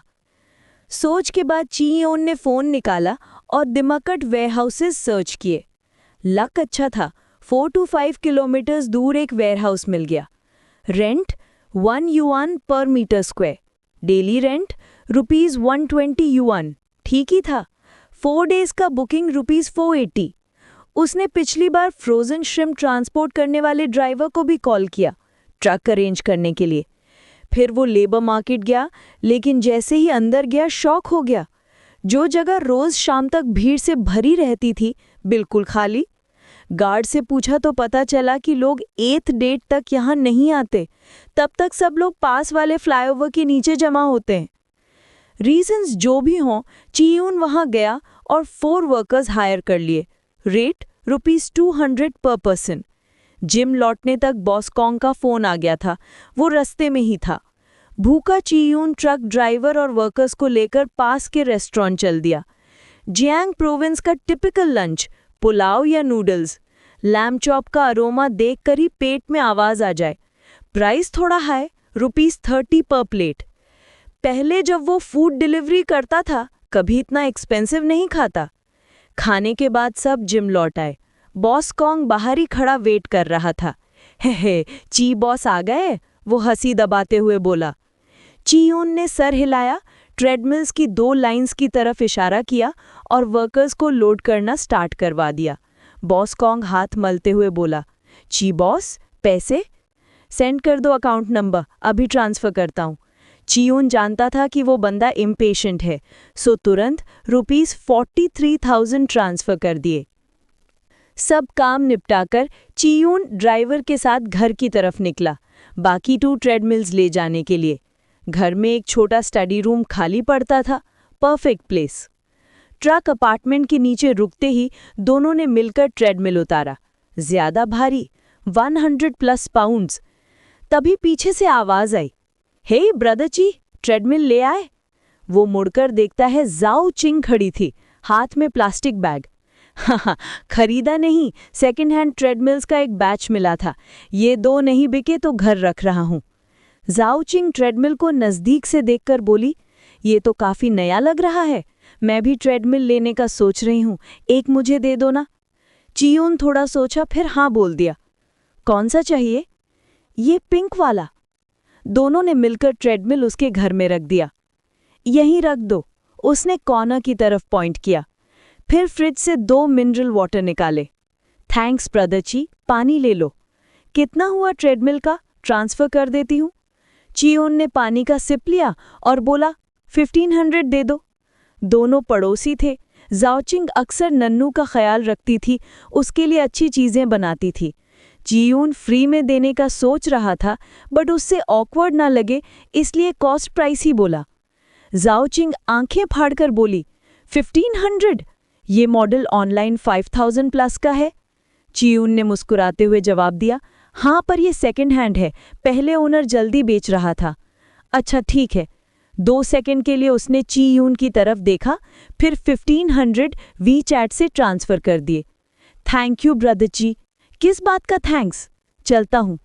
सोच के बाद चीयोन ने फ़ोन निकाला और दिमाकट वेयरहाउसेस सर्च किए। लक अच्छा था, 4 to 5 किलोमीटर्स दूर एक वेयरहाउस मिल गया। रेंट 1 युआन पर metre square. Daily rent ₹120 yuan. ठीक ही था। 4 डेज का बुकिंग ₹480। उसने पिछली बार फ्रोजन श्रिम्प ट्रांसपोर्ट करने वाले ड्राइवर को भी कॉल किया ट्रक अरेंज करने के लिए। फिर वो लेबर मार्केट गया, लेकिन जैसे ही अंदर गया शॉक हो गया। जो जगह रोज शाम तक भीड़ से भरी रहती थी, बिल्कुल खाली। गार्ड से पूछा तो पता चला कि लोग 8th डेट तक यहाँ नहीं आते। तब तक सब लोग पास वाले फ्लाईओवर के नीचे जमा होते हैं। रीजंस जो भी हों, चीयून वहाँ गया और 4 वर्कर्स हायर कर लिए। रेट ₹200 पर पर्सन। जिम लौटने तक बॉसकॉन्ग का फ़ोन आ गया था। वो रास्ते में ही था। भूखा चीयून ट्रक ड्राइवर और वर्कर्स को लेकर पास के रेस्टोरेंट चल दिया। जियांग प्रोविंस का टिपिकल लंच, पुलाव या नूडल्स। लैम्ब चॉप का अरोमा देखकर ही पेट में आवाज़ आ जाए। प्राइस थोड़ा हाई, ₹30 पर प्लेट। पहले जब वो फूड डिलीवरी करता था, कभी इतना एक्सपेंसिव नहीं खाता। खाने के बाद सब जिम लौट आए। बॉसकॉन्ग बाहर ही खड़ा वेट कर रहा था। हे, ची बॉस आ गए, वो हंसी दबाते हुए बोला। चीयून ने सर हिलाया, ट्रेडमिल्स की 2 लाइंस की तरफ इशारा किया और वर्कर्स को लोड करना स्टार्ट करवा दिया। बॉसकॉन्ग हाथ मलते हुए बोला, ची बॉस, पैसे सेंड कर दो, अकाउंट नंबर अभी ट्रांसफ़र करता हूँ। चीयून जानता था कि वो बंदा इम्पेशेंट है, सो तुरंत ₹43,000 ट्रांसफ़र कर दिए। सब काम निपटाकर चीयून ड्राइवर के साथ घर की तरफ निकला, बाकी 2 ट्रेडमिल्स ले जाने के लिए। घर में एक छोटा स्टडी रूम खाली पड़ता था, परफेक्ट प्लेस। ट्रक अपार्टमेंट के नीचे रुकते ही दोनों ने मिलकर ट्रेडमिल उतारा। ज्यादा भारी, 100+ पाउंड्स। तभी पीछे से आवाज आई, हे ब्रदर जी, ट्रेडमिल ले आए। वो मुड़कर देखता है जाओ चिंग खड़ी थी, हाथ में प्लास्टिक बैग। हाँ, खरीदा नहीं, सेकंड हैंड ट्रेडमिल्स का एक बैच मिला था। ये 2 नहीं बिके तो घर रख रहा हूँ। जाओचिंग ट्रेडमिल को नज़दीक से देखकर बोली, ये तो काफ़ी नया लग रहा है। मैं भी ट्रेडमिल लेने का सोच रही हूँ, एक मुझे दे दो ना। चीयून थोड़ा सोचा, फिर हाँ बोल दिया। कौन सा चाहिए? ये पिंक वाला। दोनों ने मिलकर ट्रेडमिल उसके घर में रख दिया। यहीं रख दो, उसने कॉर्नर की तरफ पॉइंट किया। फिर फ्रिज से 2 मिनरल वाटर निकाले। थैंक्स ब्रदर जी, पानी ले लो। कितना हुआ ट्रेडमिल का? ट्रांसफ़र कर देती हूँ। चीयून ने पानी का सिप लिया और बोला, 1500 दे दो। दोनों पड़ोसी थे। जाओचिंग अक्सर नन्नू का ख्याल रखती थी, उसके लिए अच्छी चीज़ें बनाती थी। चीयून फ्री में देने का सोच रहा था, बट उससे ऑकवर्ड ना लगे इसलिए कॉस्ट प्राइस ही बोला। जाओचिंग आंखें फाड़कर बोली, 1500? ये मॉडल ऑनलाइन 5000+ का है। चीयून ने मुस्कुराते हुए जवाब दिया, हाँ पर ये सेकंड हैंड है, पहले ओनर जल्दी बेच रहा था। अच्छा ठीक है। 2 सेकंड के लिए उसने चीयून की तरफ देखा, फिर 1500 वीचैट से ट्रांसफ़र कर दिए। थैंक यू ब्रदर जी। किस बात का थैंक्स? चलता हूँ।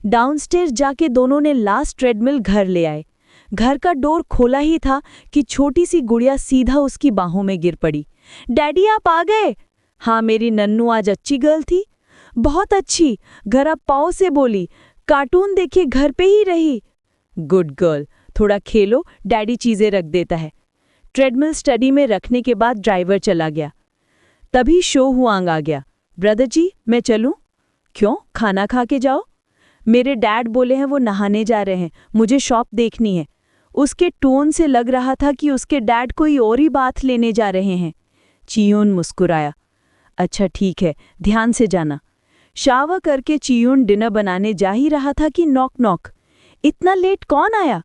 डाउनस्टेयर जाके दोनों ने लास्ट ट्रेडमिल घर ले आए। घर का डोर खोला ही था कि छोटी सी गुड़िया सीधा उसकी बाहों में गिर पड़ी। डैडी आप आ गए? हाँ, मेरी नन्नू आज अच्छी गर्ल थी। बहुत अच्छी, घर अब पाओ से बोली, कार्टून देखे घर पे ही रही। गुड गर्ल, थोड़ा खेलो, डैडी चीज़ें रख देता है। ट्रेडमिल स्टडी में रखने के बाद ड्राइवर चला गया। तभी शो हुआंग आ गया। ब्रदर जी, मैं चलूं? क्यों, खाना खा के जाओ। मेरे डैड बोले हैं वो नहाने जा रहे हैं, मुझे शॉप देखनी है। उसके टोन से लग रहा था कि उसके डैड कोई और ही बात लेने जा रहे हैं। चीयून मुस्कुराया। अच्छा ठीक है, ध्यान से जाना। शावर करके चीयून डिनर बनाने जा ही रहा था कि नॉक नॉक। इतना लेट कौन आया?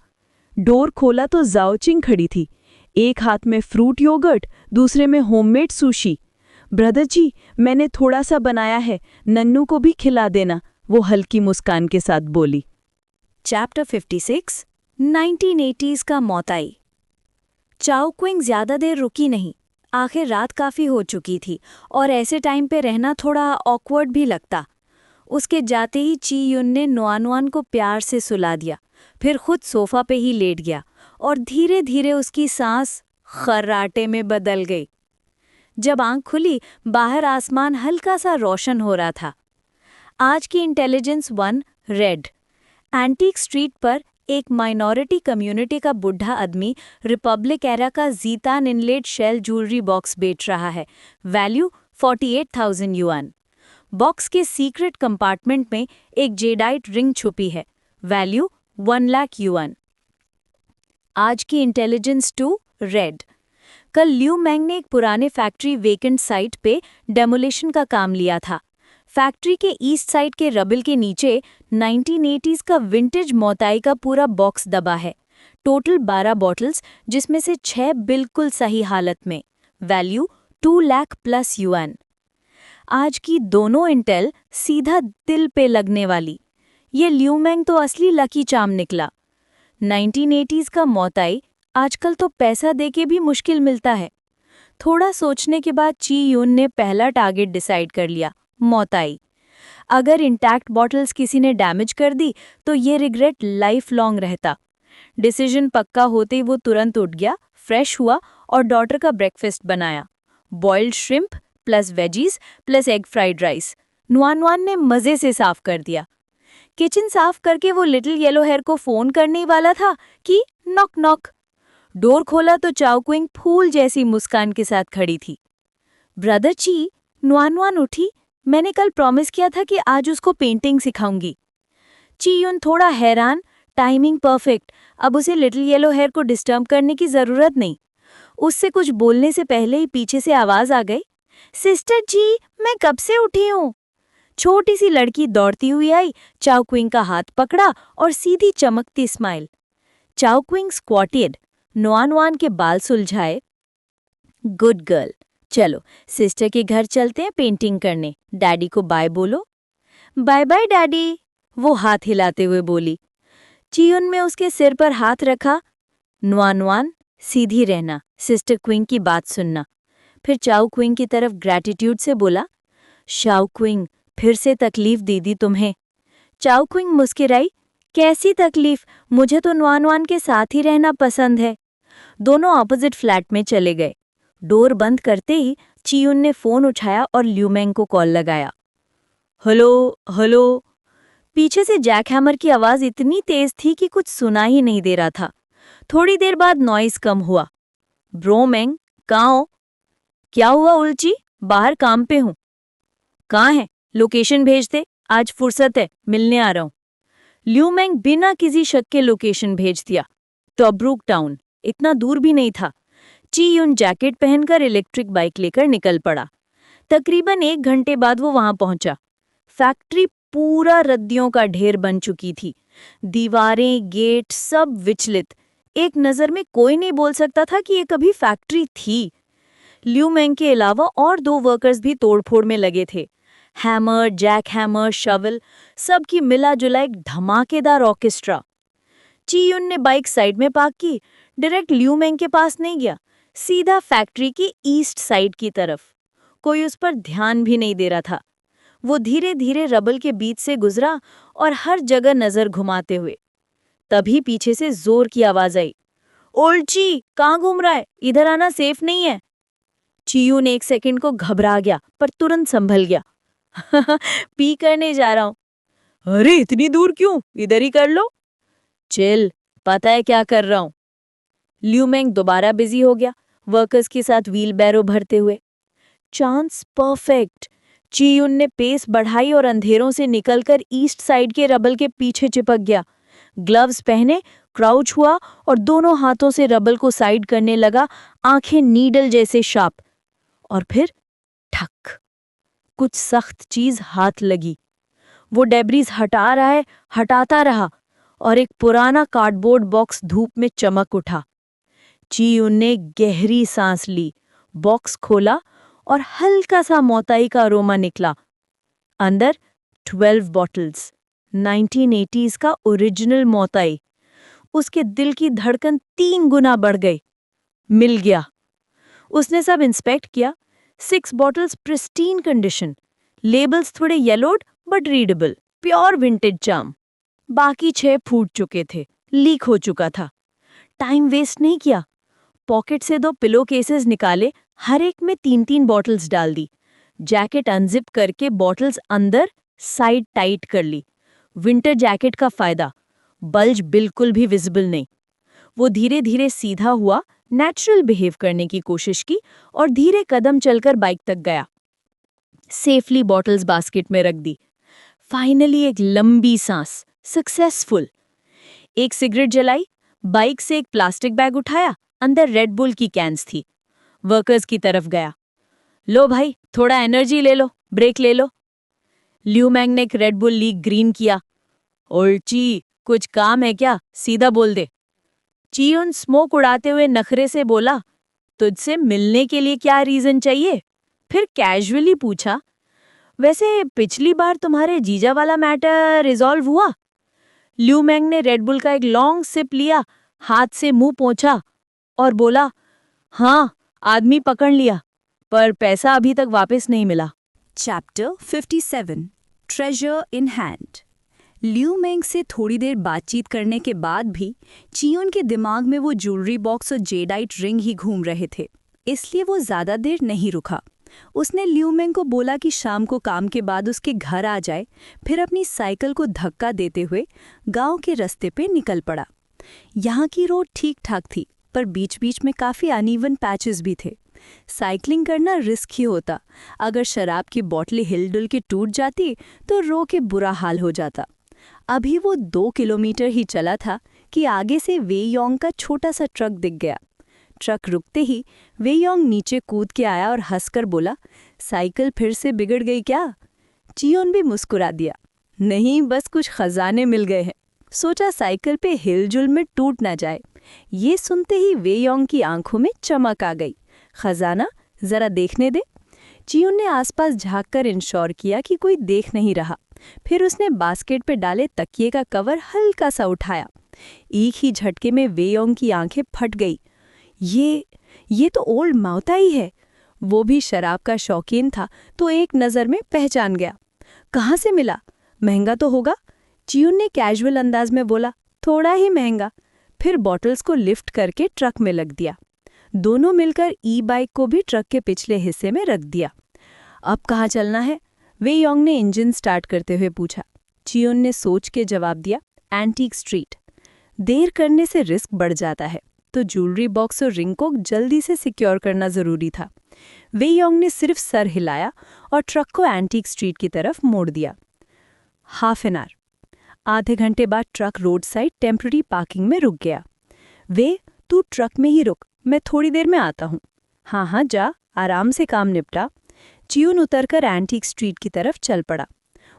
डोर खोला तो जाओचिंग खड़ी थी, एक हाथ में फ्रूट योगर्ट, दूसरे में होममेड सुशी। ब्रदर जी, मैंने थोड़ा सा बनाया है, नन्नू को भी खिला देना, वो हल्की मुस्कान के साथ बोली। चैप्टर 56 1980s का मौताई। चाओ क्विंग ज्यादा देर रुकी नहीं। आखिर रात काफी हो चुकी थी और ऐसे टाइम पे रहना थोड़ा ऑकवर्ड भी लगता। उसके जाते ही ची युन ने नुआनुआन को प्यार से सुला दिया, फिर खुद सोफा पे ही लेट गया और धीरे धीरे उसकी सांस खर्राटे में बदल गई। जब आंख खुली, बाहर आसमान हल्का सा रोशन हो रहा था। आज की इंटेलिजेंस 1 रेड। एंटीक स्ट्रीट पर एक माइनॉरिटी कम्युनिटी का बुढ़ा आदमी रिपब्लिक एरा का जीतान इनलेट शेल ज्वेलरी बॉक्स बेच रहा है। Value 48,000 yuan. बॉक्स के सीक्रेट कंपार्टमेंट में एक जेडाइट रिंग छुपी है। Value 1 lakh yuan. आज की इंटेलिजेंस 2 रेड। कल ल्यू मैंग ने एक पुराने फैक्ट्री वेकेंट साइट पे डेमोलिशन का काम लिया था। फैक्ट्री के ईस्ट साइड के रबिल के नीचे 1980s का विंटेज मोताई का पूरा बॉक्स दबा है। टोटल 12 बॉटल्स, जिसमें से 6 बिल्कुल सही हालत में। Value 2 lakh plus yuan. आज की दोनों इंटेल सीधा दिल पे लगने वाली। ये ल्यू मैंग तो असली लकी चार्म निकला। 1980s का मौताई आजकल तो पैसा देके भी मुश्किल मिलता है। थोड़ा सोचने के बाद ची यून ने पहला टारगेट डिसाइड कर लिया, मौताई। अगर इंटैक्ट बॉटल्स किसी ने डैमेज कर दी तो ये रिग्रेट लाइफ लॉन्ग रहता। डिसीजन पक्का होते ही वो तुरंत उठ गया, फ्रेश हुआ और डॉटर का ब्रेकफास्ट बनाया। Boiled shrimp plus veggies plus egg fried rice. Nuannuan ने मज़े से साफ कर दिया। किचन साफ करके वो लिटिल येलो हेयर को फोन करने वाला था कि नॉक नॉक। डोर खोला तो चाओ क्विंग फूल जैसी मुस्कान के साथ खड़ी थी। ब्रदर ची, नुआनुआन उठी। मैंने कल प्रॉमिस किया था कि आज उसको पेंटिंग सिखाऊंगी। ची यून थोड़ा हैरान, टाइमिंग परफेक्ट। अब उसे लिटिल येलो हेयर को डिस्टर्ब करने की जरूरत नहीं। उससे कुछ बोलने से पहले ही पीछे से आवाज आ गई, सिस्टर जी, मैं कब से उठी हूँ। छोटी सी लड़की दौड़ती हुई आई, चाओ क्विंग का हाथ पकड़ा और सीधी चमकती स्माइल। चाओ क्विंग स्क्वाटेड, नुआनुआन के बाल सुलझाए। गुड गर्ल, चलो सिस्टर के घर चलते हैं पेंटिंग करने। डैडी को बाय बोलो। बाय बाय डैडी, वो हाथ हिलाते हुए बोली। चियुन में उसके सिर पर हाथ रखा। नुआनुआन, सीधी रहना, सिस्टर क्विंग की बात सुनना। फिर चाओ क्विंग की तरफ ग्रैटिट्यूड से बोला, शाओ क्विंग, फिर से तकलीफ दी दी तुम्हें। चाओ क्विंग मुस्किराई, कैसी तकलीफ, मुझे तो नुआनुआन के साथ ही रहना पसंद है। दोनों ऑपोजिट फ्लैट में चले गए। डोर बंद करते ही चियुन ने फोन उठाया और ल्यूमेंग को कॉल लगाया। Hello hello. पीछे से जैकहैमर की आवाज इतनी तेज थी कि कुछ सुना ही नहीं दे रहा था। थोड़ी देर बाद नॉइस कम हुआ। ब्रो मैंग, कहाँ हो? क्या हुआ उल्ची? बाहर काम पे हूँ। कहाँ है? लोकेशन भेज दे, आज फुर्सत है, मिलने आ रहा हूँ। ल्यू मैंग बिना किसी शक के लोकेशन भेज दिया। टॉब्रूक टाउन, इतना दूर भी नहीं था। ची यून जैकेट पहनकर इलेक्ट्रिक बाइक लेकर निकल पड़ा। तकरीबन 1 घंटे बाद वो वहां पहुंचा। फैक्ट्री पूरा रद्दियों का ढेर बन चुकी थी। दीवारें, गेट सब विचलित। एक नजर में कोई नहीं बोल सकता था कि ये कभी फैक्ट्री थी। ल्यू मैंग के अलावा और 2 वर्कर्स भी तोड़फोड़ में लगे थे। हैमर, जैक हैमर, शवल, सबकी मिला जुला एक धमाकेदार ऑर्केस्ट्रा। ची यून ने बाइक साइड में पार्क की। डायरेक्ट ल्यू मैंग के पास नहीं गया, सीधा फैक्ट्री की ईस्ट साइड की तरफ। कोई उस पर ध्यान भी नहीं दे रहा था। वो धीरे धीरे रबल के बीच से गुजरा और हर जगह नजर घुमाते हुए। तभी पीछे से जोर की आवाज आई, ओल्ड ची, कहाँ घूम रहा है? इधर आना सेफ नहीं है। चियू ने 1 सेकंड को घबरा गया, पर तुरंत संभल गया। पी करने जा रहा हूँ। अरे इतनी दूर क्यों? इधर ही कर लो। चिल, पता है क्या कर रहा हूँ। ल्यू मैंग दोबारा बिजी हो गया, वर्कर्स के साथ व्हील बैरो भरते हुए। Chance perfect. चियुन ने पेस बढ़ाई और अंधेरों से निकलकर ईस्ट साइड के रबल के पीछे चिपक गया। ग्लव्स पहने, क्राउच हुआ और दोनों हाथों से रबल को साइड करने लगा, आंखें नीडल जैसे शार्प। और फिर ठक, कुछ सख्त चीज हाथ लगी। वो डेब्रीज हटा रहा है, हटाता रहा और एक पुराना कार्डबोर्ड बॉक्स धूप में चमक उठा। चियुन ने गहरी सांस ली, बॉक्स खोला और हल्का सा मोताई का अरोमा निकला। अंदर 12 बॉटल्स। 1980s का ओरिजिनल मोताई। उसके दिल की धड़कन 3 गुना बढ़ गई। मिल गया। उसने सब इंस्पेक्ट किया। 6 बॉटल्स प्रिस्टीन कंडीशन, लेबल्स थोड़े yellowed but readable, pure vintage charm. बाकी 6 फूट चुके थे, लीक हो चुका था। टाइम वेस्ट नहीं किया। पॉकेट से 2 पिलो केसेस निकाले, हर एक में 3-3 बॉटल्स डाल दी। जैकेट अनजिप करके बॉटल्स अंदर, साइड टाइट कर ली। विंटर जैकेट का फायदा, बल्ज बिल्कुल भी विजिबल नहीं। वो धीरे धीरे सीधा हुआ, नेचुरल बिहेव करने की कोशिश की और धीरे कदम चलकर बाइक तक गया। सेफली बॉटल्स बास्केट में रख दी। फाइनली एक लंबी सांस, सक्सेसफुल। एक सिगरेट जलाई, बाइक से एक प्लास्टिक बैग उठाया, अंदर रेड बुल की कैंस थी। वर्कर्स की तरफ गया। लो भाई, थोड़ा एनर्जी ले लो, ब्रेक ले लो। ल्यू मैंग ने एक रेड बुल लीक ग्रीन किया। ओल्ची, कुछ काम है क्या? सीधा बोल दे। चियोन स्मोक उड़ाते हुए नखरे से बोला, तुझसे मिलने के लिए क्या रीजन चाहिए? फिर कैजुअली पूछा, वैसे पिछली बार तुम्हारे जीजा वाला मैटर रिजॉल्व हुआ? ल्यू मैंग ने रेड बुल का एक लॉन्ग सिप लिया, हाथ से मुंह पोंछा और बोला, हाँ, आदमी पकड़ लिया, पर पैसा अभी तक वापस नहीं मिला। Chapter 57 treasure in hand. Liu Meng से थोड़ी देर बातचीत करने के बाद भी चियोन के दिमाग में वो ज्वेलरी बॉक्स और जेडाइट रिंग ही घूम रहे थे, इसलिए वो ज़्यादा देर नहीं रुका। उसने ल्यू मेंग को बोला कि शाम को काम के बाद उसके घर आ जाए, फिर अपनी साइकिल को धक्का देते हुए गांव के रास्ते पे निकल पड़ा। यहाँ की रोड ठीक ठाक थी, पर बीच बीच में काफ़ी अनइवन पैचेस भी थे। साइकिलिंग करना रिस्की होता, अगर शराब की बोतलें हिलडुल के टूट जाती तो रो के बुरा हाल हो जाता। अभी वो 2 किलोमीटर ही चला था कि आगे से वेयोंग का छोटा सा ट्रक दिख गया। ट्रक रुकते ही वेयोंग नीचे कूद के आया और हंसकर बोला, साइकिल फिर से बिगड़ गई क्या? चियोन भी मुस्कुरा दिया, नहीं, बस कुछ खजाने मिल गए हैं। सोचा साइकिल पे हिलजुल में टूट ना जाए। ये सुनते ही वेयोंग की आंखों में चमक आ गई। खजाना जरा देखने दे। चियोन ने आसपास झांककर इंश्योर किया कि कोई देख नहीं रहा। फिर उसने बास्केट पे डाले तकिए का कवर हल्का सा उठाया। एक ही झटके में वेयोंग की आंखें फट गई। ये तो ओल्ड माउताई है। वो भी शराब का शौकीन था तो एक नज़र में पहचान गया। कहाँ से मिला? महंगा तो होगा? चियोन ने कैजुअल अंदाज में बोला, थोड़ा ही महंगा। फिर बॉटल्स को लिफ्ट करके ट्रक में लग दिया। दोनों मिलकर ई-बाइक को भी ट्रक के पिछले हिस्से में रख दिया। अब कहाँ चलना है? वेयोंग ने इंजन स्टार्ट करते हुए पूछा। चियोन ने सोच के जवाब दिया, एंटीक स्ट्रीट। देर करने से रिस्क बढ़ जाता है, तो ज्वेलरी बॉक्स और रिंग को जल्दी से सिक्योर करना जरूरी था। वेयोंग ने सिर्फ सर हिलाया और ट्रक को एंटीक स्ट्रीट की तरफ मोड़ दिया। हाफ एन आवर, आधे घंटे बाद truck road side temporary parking में रुक गया। तू ट्रक में ही रुक, मैं थोड़ी देर में आता हूँ। हाँ, जा, आराम से काम निपटा। चियोन उतरकर एंटीक स्ट्रीट की तरफ चल पड़ा।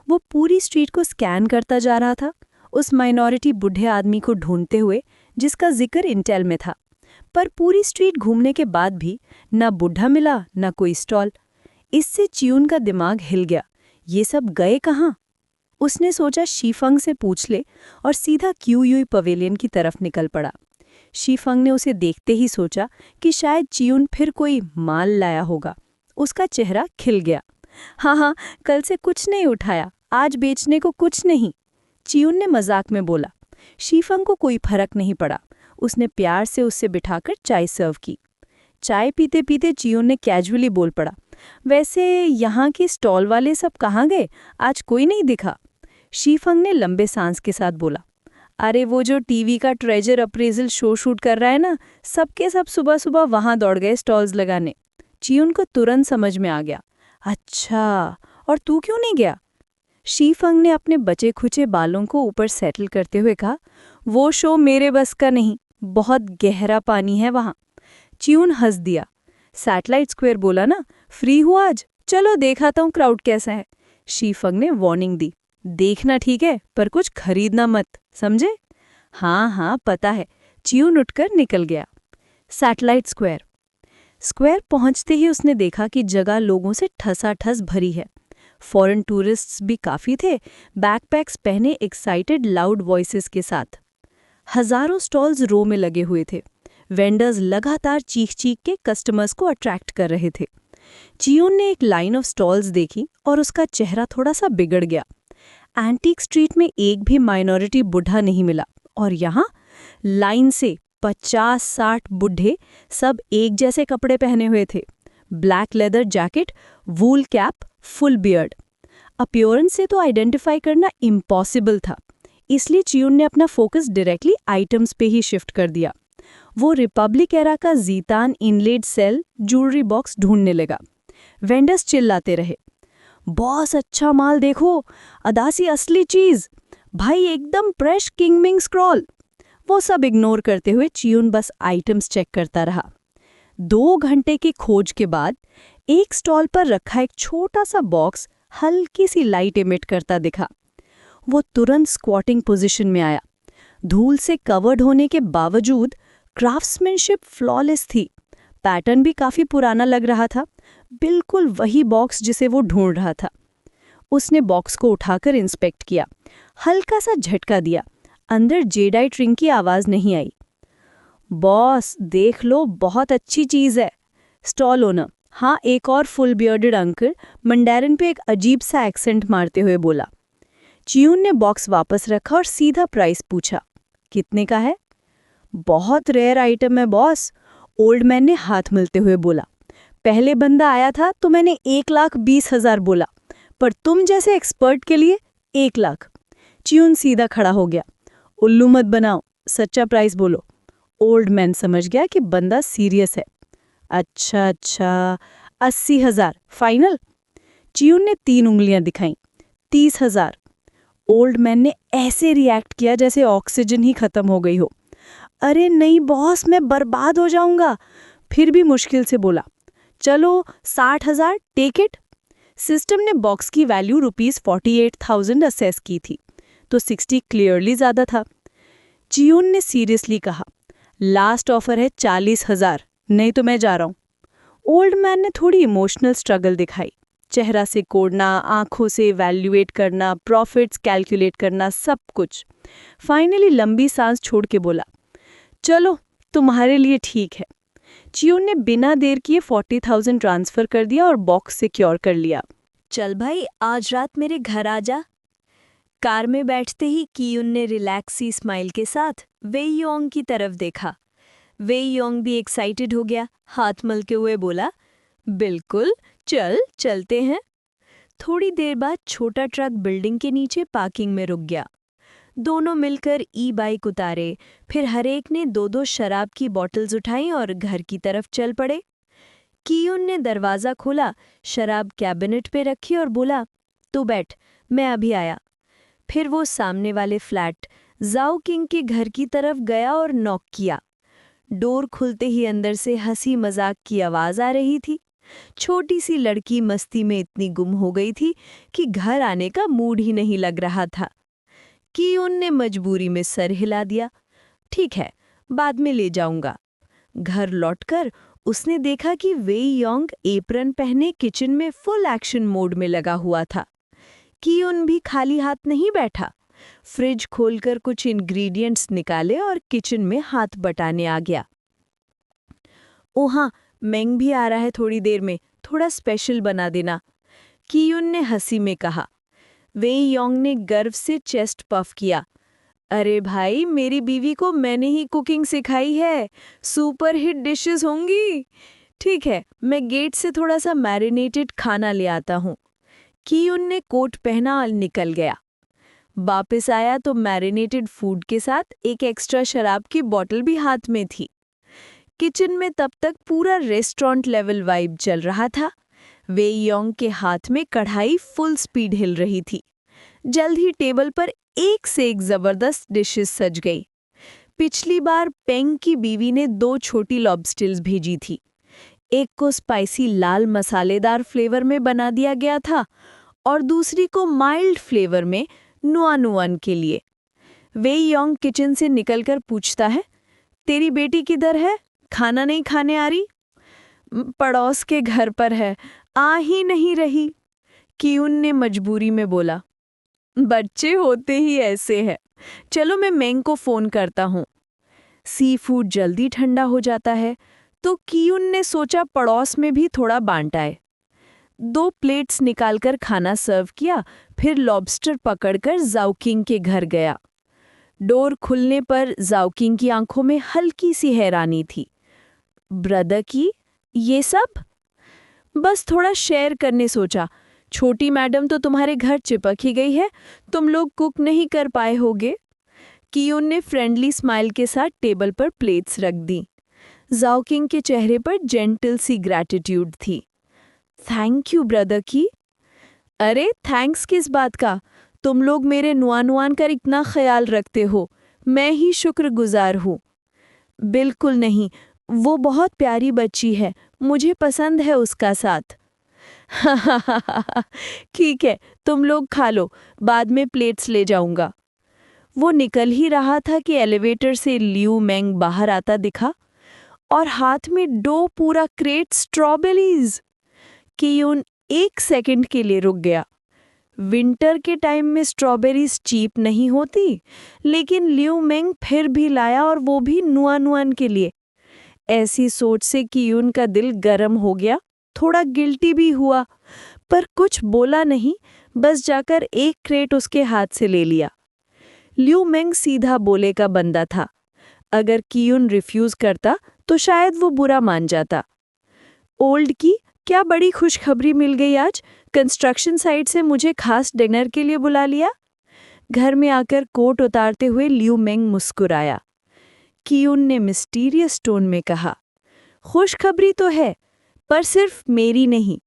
वो पूरी स्ट्रीट को स्कैन करता जा रहा था, उस माइनॉरिटी बूढ़े आदमी को ढूंढते हुए जिसका जिक्र इंटेल में था। पर पूरी स्ट्रीट घूमने के बाद भी न बूढ़ा मिला न कोई स्टॉल। इससे चियोन का दिमाग हिल गया। ये सब गए कहाँ? उसने सोचा शीफंग से पूछ ले और सीधा क्यूयुई पवेलियन की तरफ निकल पड़ा। शीफंग ने उसे देखते ही सोचा कि शायद चियोन फिर कोई माल लाया होगा। उसका चेहरा खिल गया। हाँ, कल से कुछ नहीं उठाया, आज बेचने को कुछ नहीं, चियोन ने मजाक में बोला। शीफंग को कोई फर्क नहीं पड़ा। उसने प्यार से उससे बिठाकर चाय सर्व की। चाय पीते पीते चियोन ने कैजुअली बोल पड़ा, वैसे यहाँ के स्टॉल वाले सब कहाँ गए? आज कोई नहीं दिखा। शीफंग ने लंबे सांस के साथ बोला, अरे वो जो टीवी का ट्रेजर अप्रेजल शो शूट कर रहा है ना, सबके सब सुबह सुबह वहां दौड़ गए स्टॉल्स लगाने। चियोन को तुरंत समझ में आ गया। अच्छा, और तू क्यों नहीं गया? शीफंग ने अपने बचे खुचे बालों को ऊपर सेटल करते हुए कहा, वो शो मेरे बस का नहीं, बहुत गहरा पानी है वहां। चियोन हंस दिया। सैटेलाइट स्क्वायर बोला ना, फ्री हूँ आज, चलो दिखाता हूँ क्राउड कैसा है। शीफंग ने वार्निंग दी, देखना ठीक है, पर कुछ खरीदना मत, समझे? हाँ, पता है। चियोन उठकर निकल गया। सैटेलाइट स्क्वायर पहुंचते ही उसने देखा कि जगह लोगों से ठसाठस भरी है। फॉरेन टूरिस्ट्स भी काफ़ी थे, बैकपैक्स पहने एक्साइटेड लाउड वॉइसेस के साथ। हजारों स्टॉल्स रो में लगे हुए थे। वेंडर्स लगातार चीख-चीख के कस्टमर्स को अट्रैक्ट कर रहे थे। चियोन ने एक लाइन ऑफ स्टॉल्स देखी और उसका चेहरा थोड़ा सा बिगड़ गया। एंटीक स्ट्रीट में एक भी माइनॉरिटी बुढ़ा नहीं मिला, और यहाँ लाइन से 50-60 बुढ़े, सब एक जैसे कपड़े पहने हुए थे। ब्लैक लेदर जैकेट, वूल कैप, फुल बियर्ड। अपीयरेंस से तो आइडेंटिफाई करना इम्पॉसिबल था, इसलिए चियोन ने अपना फोकस डायरेक्टली आइटम्स पे ही शिफ्ट कर दिया। वो रिपब्लिक एरा का जीतान इनलेड सेल ज्वेलरी बॉक्स ढूंढने लगा। वेंडर्स चिल्लाते रहे, बॉस अच्छा माल देखो, अदासी असली चीज, भाई एकदम फ्रेश किंगमिंग स्क्रॉल। वो सब इग्नोर करते हुए चियोन बस आइटम्स चेक करता रहा। 2 घंटे की खोज के बाद एक स्टॉल पर रखा एक छोटा सा बॉक्स हल्की सी लाइट इमिट करता दिखा। वो तुरंत स्क्वाटिंग पोजीशन में आया। धूल से कवर्ड होने के बावजूद क्राफ्ट्समैनशिप फ्लॉलेस थी। पैटर्न भी काफी पुराना लग रहा था, बिल्कुल वही बॉक्स जिसे वो ढूंढ रहा था। उसने बॉक्स को उठाकर इंस्पेक्ट किया, हल्का सा झटका दिया। अंदर जेडाइट रिंग की आवाज नहीं आई। बॉस देख लो, बहुत अच्छी चीज है। स्टॉल ओनर, हाँ, एक और फुल बियर्डेड अंकल मंडेरिन पे एक अजीब सा एक्सेंट मारते हुए बोला। चियोन ने बॉक्स वापस रखा और सीधा प्राइस पूछा, कितने का है? बहुत रेयर आइटम है बॉस, ओल्ड मैन ने हाथ मलते हुए बोला। पहले बंदा आया था तो मैंने 1,20,000 बोला, पर तुम जैसे एक्सपर्ट के लिए 1 लाख। चियोन सीधा खड़ा हो गया। उल्लू मत बनाओ, सच्चा प्राइस बोलो। ओल्ड मैन समझ गया कि बंदा सीरियस है। अच्छा 80,000 फाइनल? चियोन ने 3 उंगलियां दिखाईं। 30,000। ओल्ड मैन ने ऐसे रिएक्ट किया जैसे ऑक्सीजन ही खत्म हो गई हो। अरे नहीं बॉस, मैं बर्बाद हो जाऊंगा। फिर भी मुश्किल से बोला, चलो 60,000, टेक इट। सिस्टम ने बॉक्स की वैल्यू ₹48,000 असेस की थी, तो 60 क्लियरली ज्यादा था। चियोन ने सीरियसली कहा, लास्ट ऑफर है 40,000, नहीं तो मैं जा रहा हूं। ओल्ड मैन ने थोड़ी इमोशनल स्ट्रगल दिखाई, चेहरा से कोड़ना, आंखों से वैल्यूएट करना, प्रॉफिट्स कैलकुलेट करना, सब कुछ। फाइनली लंबी सांस छोड़ के बोला, चलो तुम्हारे लिए ठीक है। चियोन ने बिना देर किए 40,000 ट्रांसफर कर दिया और बॉक्स सिक्योर कर लिया। चल भाई, आज रात मेरे घर आ जा। कार में बैठते ही कियुन ने रिलैक्सी स्माइल के साथ वेई योंग की तरफ देखा। वेई योंग भी एक्साइटेड हो गया, हाथ मलते हुए बोला, बिल्कुल, चलते हैं। थोड़ी देर बाद छोटा ट्रक बिल्डिंग के नीचे पार्किंग में रुक गया। दोनों मिलकर ई-बाइक उतारे, फिर हर एक ने 2-2 शराब की बॉटल्स उठाई और घर की तरफ चल पड़े। कियुन ने दरवाज़ा खोला, शराब कैबिनेट पे रखी और बोला, तू बैठ, मैं अभी आया। फिर वो सामने वाले फ्लैट जाओ किंग के घर की तरफ गया और नॉक किया। डोर खुलते ही अंदर से हंसी मजाक की आवाज़ आ रही थी। छोटी सी लड़की मस्ती में इतनी गुम हो गई थी कि घर आने का मूड ही नहीं लग रहा था। कियुन ने मजबूरी में सर हिला दिया, ठीक है, बाद में ले जाऊंगा। घर लौटकर उसने देखा कि वेई योंग एप्रन पहने किचन में फुल एक्शन मोड में लगा हुआ था। कियुन भी खाली हाथ नहीं बैठा। फ्रिज खोलकर कुछ इंग्रेडिएंट्स निकाले और किचन में हाथ बटाने आ गया। ओ हाँ, मेंग भी आ रहा है थोड़ी देर में, थोड़ा स्पेशल बना देना, कियुन ने हंसी में कहा। वेई योंग ने गर्व से चेस्ट पफ किया, अरे भाई, मेरी बीवी को मैंने ही कुकिंग सिखाई है, सुपर हिट डिशेस होंगी। ठीक है, मैं गेट से थोड़ा सा मैरिनेटेड खाना ले आता हूँ। कियुन ने कोट पहना और निकल गया। वापस आया तो मैरिनेटेड फूड के साथ एक एक्स्ट्रा शराब की बोतल भी हाथ में थी। किचन में तब तक पूरा रेस्टोरेंट लेवल वाइब चल रहा था। वेई योंग के हाथ में कढ़ाई फुल स्पीड हिल रही थी। जल्द ही टेबल पर एक से एक जबरदस्त डिशेस सज गई। पिछली बार पेंग की बीवी ने 2 छोटी लॉबस्टर्स भेजी थी। एक को स्पाइसी लाल मसालेदार फ्लेवर में बना दिया गया था और दूसरी को माइल्ड फ्लेवर में नुआनुआन के लिए। वेई योंग किचन से निकलकर पूछता है, तेरी बेटी किधर है? खाना नहीं खाने आ रही? पड़ोस के घर पर है, आ ही नहीं रही। कियुन ने मजबूरी में बोला। बच्चे होते ही ऐसे हैं। चलो मैं मेंग को फोन करता हूँ। सी फूड जल्दी ठंडा हो जाता है तो कियुन ने सोचा पड़ोस में भी थोड़ा बांट आए। 2 प्लेट्स निकालकर खाना सर्व किया, फिर लॉबस्टर पकड़कर जाओकिंग के घर गया। डोर खुलने पर जाओकिंग की आंखों में हल्की सी हैरानी थी। ब्रदर की ये सब? बस थोड़ा शेयर करने सोचा। छोटी मैडम तो तुम्हारे घर चिपक ही गई है, तुम लोग कुक नहीं कर पाए होगे। कियुन ने फ्रेंडली स्माइल के साथ टेबल पर प्लेट्स रख दी। जाओकिंग के चेहरे पर जेंटल सी ग्रैटिट्यूड थी। थैंक यू ब्रदर की। अरे थैंक्स किस बात का, तुम लोग मेरे नुआन का इतना ख्याल रखते हो, मैं ही शुक्रगुजार हूँ। बिल्कुल नहीं, वो बहुत प्यारी बच्ची है, मुझे पसंद है उसका साथ। ठीक है, तुम लोग खा लो, बाद में प्लेट्स ले जाऊंगा। वो निकल ही रहा था कि एलिवेटर से लियू मेंग बाहर आता दिखा और हाथ में 2 पूरा क्रेट स्ट्रॉबेरीज। कियुन 1 सेकंड के लिए रुक गया। विंटर के टाइम में स्ट्रॉबेरीज चीप नहीं होती, लेकिन लियू मेंग फिर भी लाया और वो भी नुआन के लिए। ऐसी सोच से कियुन का दिल गर्म हो गया, थोड़ा गिल्टी भी हुआ, पर कुछ बोला नहीं, बस जाकर 1 क्रेट उसके हाथ से ले लिया। लियू मेंग सीधा बोले का बंदा था। अगर कियुन रिफ्यूज करता तो शायद वो बुरा मान जाता। ओल्ड की क्या बड़ी खुशखबरी मिल गई आज, कंस्ट्रक्शन साइट से मुझे खास डिनर के लिए बुला लिया। घर में आकर कोट उतारते हुए लियू मेंग मुस्कुराया। कियुन ने मिस्टीरियस टोन में कहा, खुशखबरी तो है, पर सिर्फ मेरी नहीं।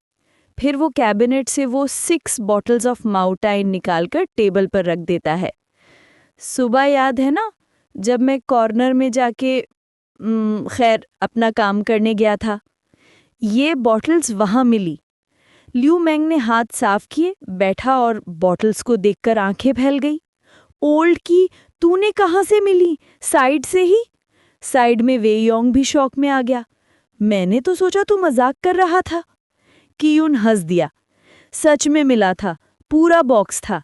फिर वो कैबिनेट से वो 6 बॉटल्स ऑफ माउटाइन निकालकर टेबल पर रख देता है। सुबह याद है ना, जब मैं कॉर्नर में जाके खैर अपना काम करने गया था, ये बॉटल्स वहां मिली। लियू मेंग ने हाथ साफ किए, बैठा और बॉटल्स को देखकर आंखें फैल गई। ओल्ड की, तूने कहाँ से मिली? साइड से ही? साइड में वे योंग भी शौक में आ गया। मैंने तो सोचा तू मजाक कर रहा था। कियुन हंस दिया। सच में मिला था, पूरा बॉक्स था।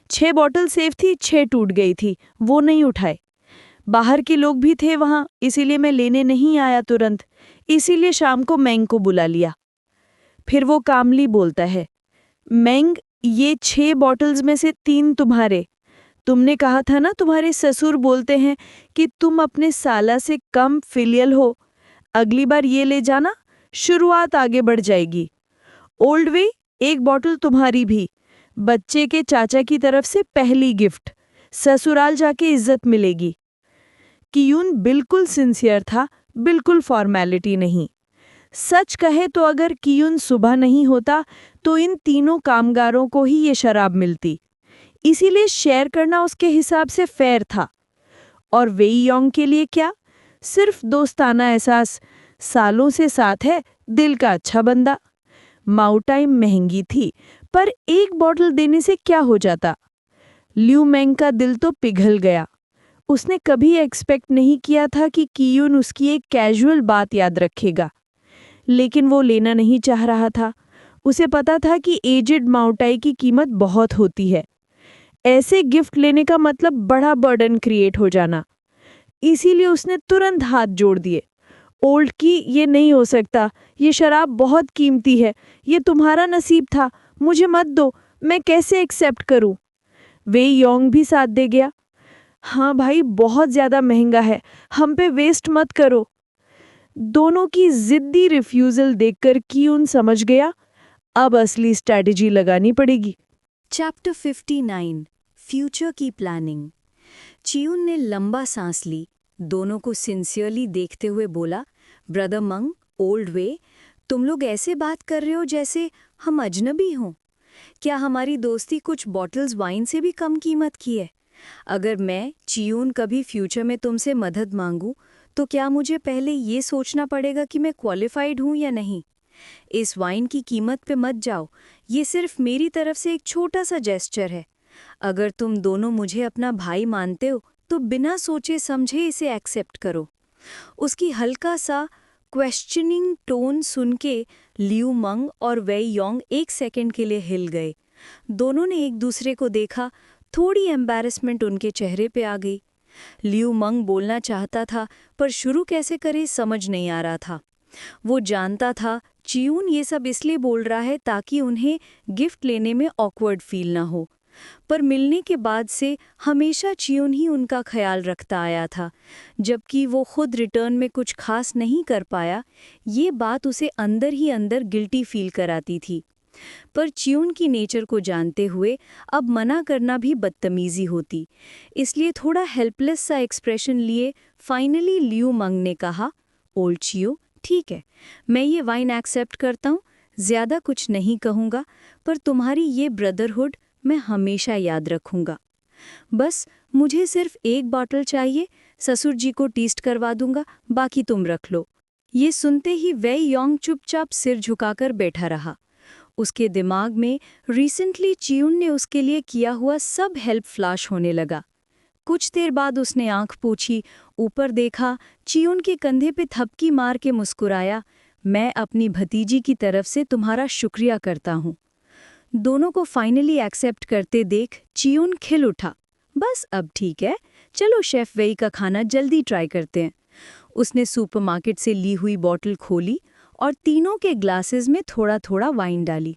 6 बॉटल सेफ थी, 6 टूट गई थी, वो नहीं उठाए। बाहर के लोग भी थे वहां, इसीलिए मैं लेने नहीं आया तुरंत, इसीलिए शाम को मेंग को बुला लिया। फिर वो कामली बोलता है, मेंग, ये 6 बॉटल्स में से 3 तुम्हारे। तुमने कहा था ना तुम्हारे ससुर बोलते हैं कि तुम अपने साला से कम फिलियल हो। अगली बार ये ले जाना, शुरुआत आगे बढ़ जाएगी। ओल्ड वे, 1 बॉटल तुम्हारी भी, बच्चे के चाचा की तरफ से पहली गिफ्ट, ससुराल जाके इज्जत मिलेगी। कियुन बिल्कुल सिंसियर था, बिल्कुल फॉर्मेलिटी नहीं। सच कहे तो अगर कियुन सुबह नहीं होता तो इन तीनों कामगारों को ही ये शराब मिलती, इसीलिए शेयर करना उसके हिसाब से फेयर था। और वेई योंग के लिए क्या, सिर्फ दोस्ताना एहसास, सालों से साथ है, दिल का अच्छा बंदा। माउटाइन महंगी थी, पर 1 बॉटल देने से क्या हो जाता। लियू मेंग का दिल तो पिघल गया। उसने कभी एक्सपेक्ट नहीं किया था कि कियुन उसकी एक कैजुअल बात याद रखेगा, लेकिन वो लेना नहीं चाह रहा था। उसे पता था कि एजेड माउटाई की कीमत बहुत होती है। ऐसे गिफ्ट लेने का मतलब बड़ा बर्डन क्रिएट हो जाना। इसीलिए उसने तुरंत हाथ जोड़ दिए। ओल्ड की, ये नहीं हो सकता, ये शराब बहुत कीमती है, ये तुम्हारा नसीब था, मुझे मत दो, मैं कैसे एक्सेप्ट करूं। वे योंग भी साथ दे गया। हाँ भाई, बहुत ज्यादा महंगा है, हम पे वेस्ट मत करो। दोनों की जिद्दी रिफ्यूजल देखकर कियुन समझ गया, अब असली स्ट्रैटेजी लगानी पड़ेगी। चैप्टर 59 फ्यूचर की प्लानिंग। चियुन ने लंबा सांस ली, दोनों को सिंसियरली देखते हुए बोला, ब्रदर मंग, ओल्ड वे, तुम लोग ऐसे बात कर रहे हो जैसे हम अजनबी हों। क्या हमारी दोस्ती कुछ बॉटल्स वाइन से भी कम कीमत की है? अगर मैं, चियुन, कभी फ्यूचर में तुमसे मदद मांगूं, तो क्या मुझे पहले ये सोचना पड़ेगा कि मैं क्वालिफाइड हूं या नहीं? इस वाइन की कीमत पे मत जाओ, ये सिर्फ मेरी तरफ से एक छोटा सा जेस्चर है। अगर तुम दोनों मुझे अपना भाई मानते हो तो बिना सोचे समझे इसे एक्सेप्ट करो। उसकी हल्का सा क्वेश्चनिंग टोन सुन के लियू मंग और वेई योंग एक सेकंड के लिए हिल गए। दोनों ने एक दूसरे को देखा। थोड़ी एम्बैरेसमेंट उनके चेहरे पे आ गई। लियू मंग बोलना चाहता था, पर शुरू कैसे करे समझ नहीं आ रहा था। वो जानता था चियून ये सब इसलिए बोल रहा है ताकि उन्हें गिफ्ट लेने में ऑकवर्ड फील ना हो। पर मिलने के बाद से हमेशा चियून ही उनका ख्याल रखता आया था, जबकि वो खुद रिटर्न में कुछ खास नहीं कर पाया। ये बात उसे अंदर ही अंदर गिल्टी फील कराती थी। पर चियून की नेचर को जानते हुए अब मना करना भी बदतमीजी होती, इसलिए थोड़ा हेल्पलेस सा एक्सप्रेशन लिए फाइनली लियू मंग ने कहा, ओल्ड चियो, ठीक है, मैं ये वाइन एक्सेप्ट करता हूँ, ज़्यादा कुछ नहीं कहूँगा, पर तुम्हारी ये ब्रदरहुड मैं हमेशा याद रखूँगा। बस मुझे सिर्फ एक बॉटल चाहिए, ससुर जी को टेस्ट करवा दूंगा, बाकी तुम रख लो। ये सुनते ही वेई योंग चुपचाप सिर झुकाकर बैठा रहा। उसके दिमाग में रिसेंटली चियून ने उसके लिए किया हुआ सब हेल्प फ्लैश होने लगा। कुछ देर बाद उसने आंख पोंछी, ऊपर देखा, चियून के कंधे पे थपकी मार के मुस्कुराया, मैं अपनी भतीजी की तरफ से तुम्हारा शुक्रिया करता हूँ। दोनों को फाइनली एक्सेप्ट करते देख चियून खिल उठा। बस अब ठीक है, चलो शेफ वेई का खाना जल्दी ट्राई करते हैं। उसने सुपरमार्केट से ली हुई बॉटल खोली और तीनों के ग्लासेस में थोड़ा थोड़ा वाइन डाली।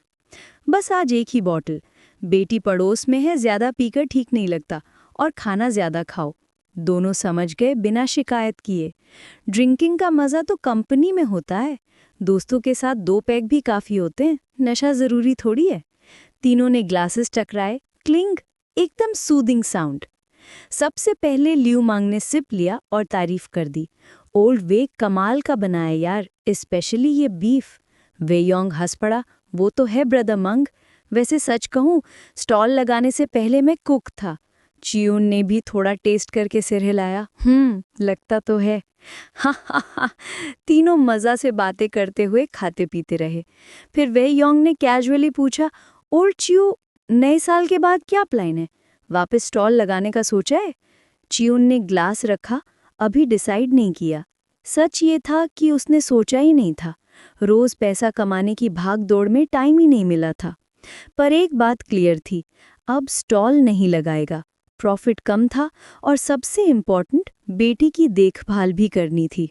बस आज एक ही बॉटल, बेटी पड़ोस में है, ज़्यादा पीकर ठीक नहीं लगता, और खाना ज़्यादा खाओ। दोनों समझ गए बिना शिकायत किए। ड्रिंकिंग का मज़ा तो कंपनी में होता है, दोस्तों के साथ 2 पैग भी काफ़ी होते हैं, नशा ज़रूरी थोड़ी है। तीनों ने ग्लासेस टकराए, क्लिंग, एकदम सूदिंग साउंड। सबसे पहले लियू मंग ने सिप लिया और तारीफ कर दी, ओल्ड वे कमाल का बनाया यार, स्पेशली ये बीफ। वे योंग हंस पड़ा, वो तो है ब्रदर मंग, वैसे सच कहूँ स्टॉल लगाने से पहले मैं कुक था। चियून ने भी थोड़ा टेस्ट करके सिर हिलाया, लगता तो है। हा हा हा। तीनों मज़ा से बातें करते हुए खाते पीते रहे। फिर वे योंग ने कैजुअली पूछा, ओल्ड चियू, नए साल के बाद क्या प्लान है, वापस स्टॉल लगाने का सोचा है? चियून ने ग्लास रखा, अभी डिसाइड नहीं किया। सच ये था कि उसने सोचा ही नहीं था, रोज पैसा कमाने की भाग दौड़ में टाइम ही नहीं मिला था। पर एक बात क्लियर थी, अब स्टॉल नहीं लगाएगा, प्रॉफिट कम था और सबसे इम्पॉर्टेंट बेटी की देखभाल भी करनी थी।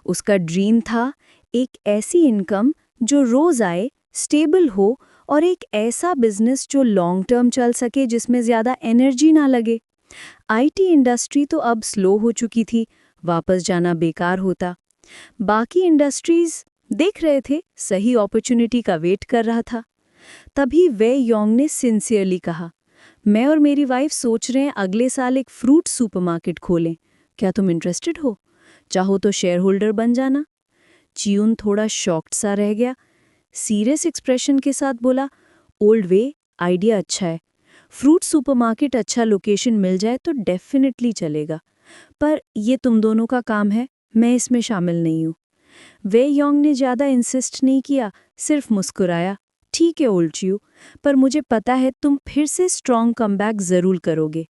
उसका ड्रीम था एक ऐसी इनकम जो रोज आए, स्टेबल हो, और एक ऐसा बिजनेस जो लॉन्ग टर्म चल सके, जिसमें ज़्यादा एनर्जी ना लगे। आईटी इंडस्ट्री तो अब स्लो हो चुकी थी, वापस जाना बेकार होता। बाकी इंडस्ट्रीज देख रहे थे, सही अपॉर्चुनिटी का वेट कर रहा था। तभी वे योंग ने सिंसियरली कहा, मैं और मेरी वाइफ सोच रहे हैं अगले साल एक फ्रूट सुपरमार्केट खोलें, क्या तुम इंटरेस्टेड हो? चाहो तो शेयर होल्डर बन जाना। चियून थोड़ा शॉक्ड सा रह गया, सीरियस एक्सप्रेशन के साथ बोला, ओल्ड वे, आइडिया अच्छा है, फ्रूट सुपरमार्केट अच्छा लोकेशन मिल जाए तो डेफिनेटली चलेगा, पर ये तुम दोनों का काम है, मैं इसमें शामिल नहीं हूँ। वे योंग ने ज़्यादा इंसिस्ट नहीं किया, सिर्फ मुस्कुराया, ठीक है ओल्ड चियू, पर मुझे पता है तुम फिर से स्ट्रॉन्ग कमबैक ज़रूर करोगे।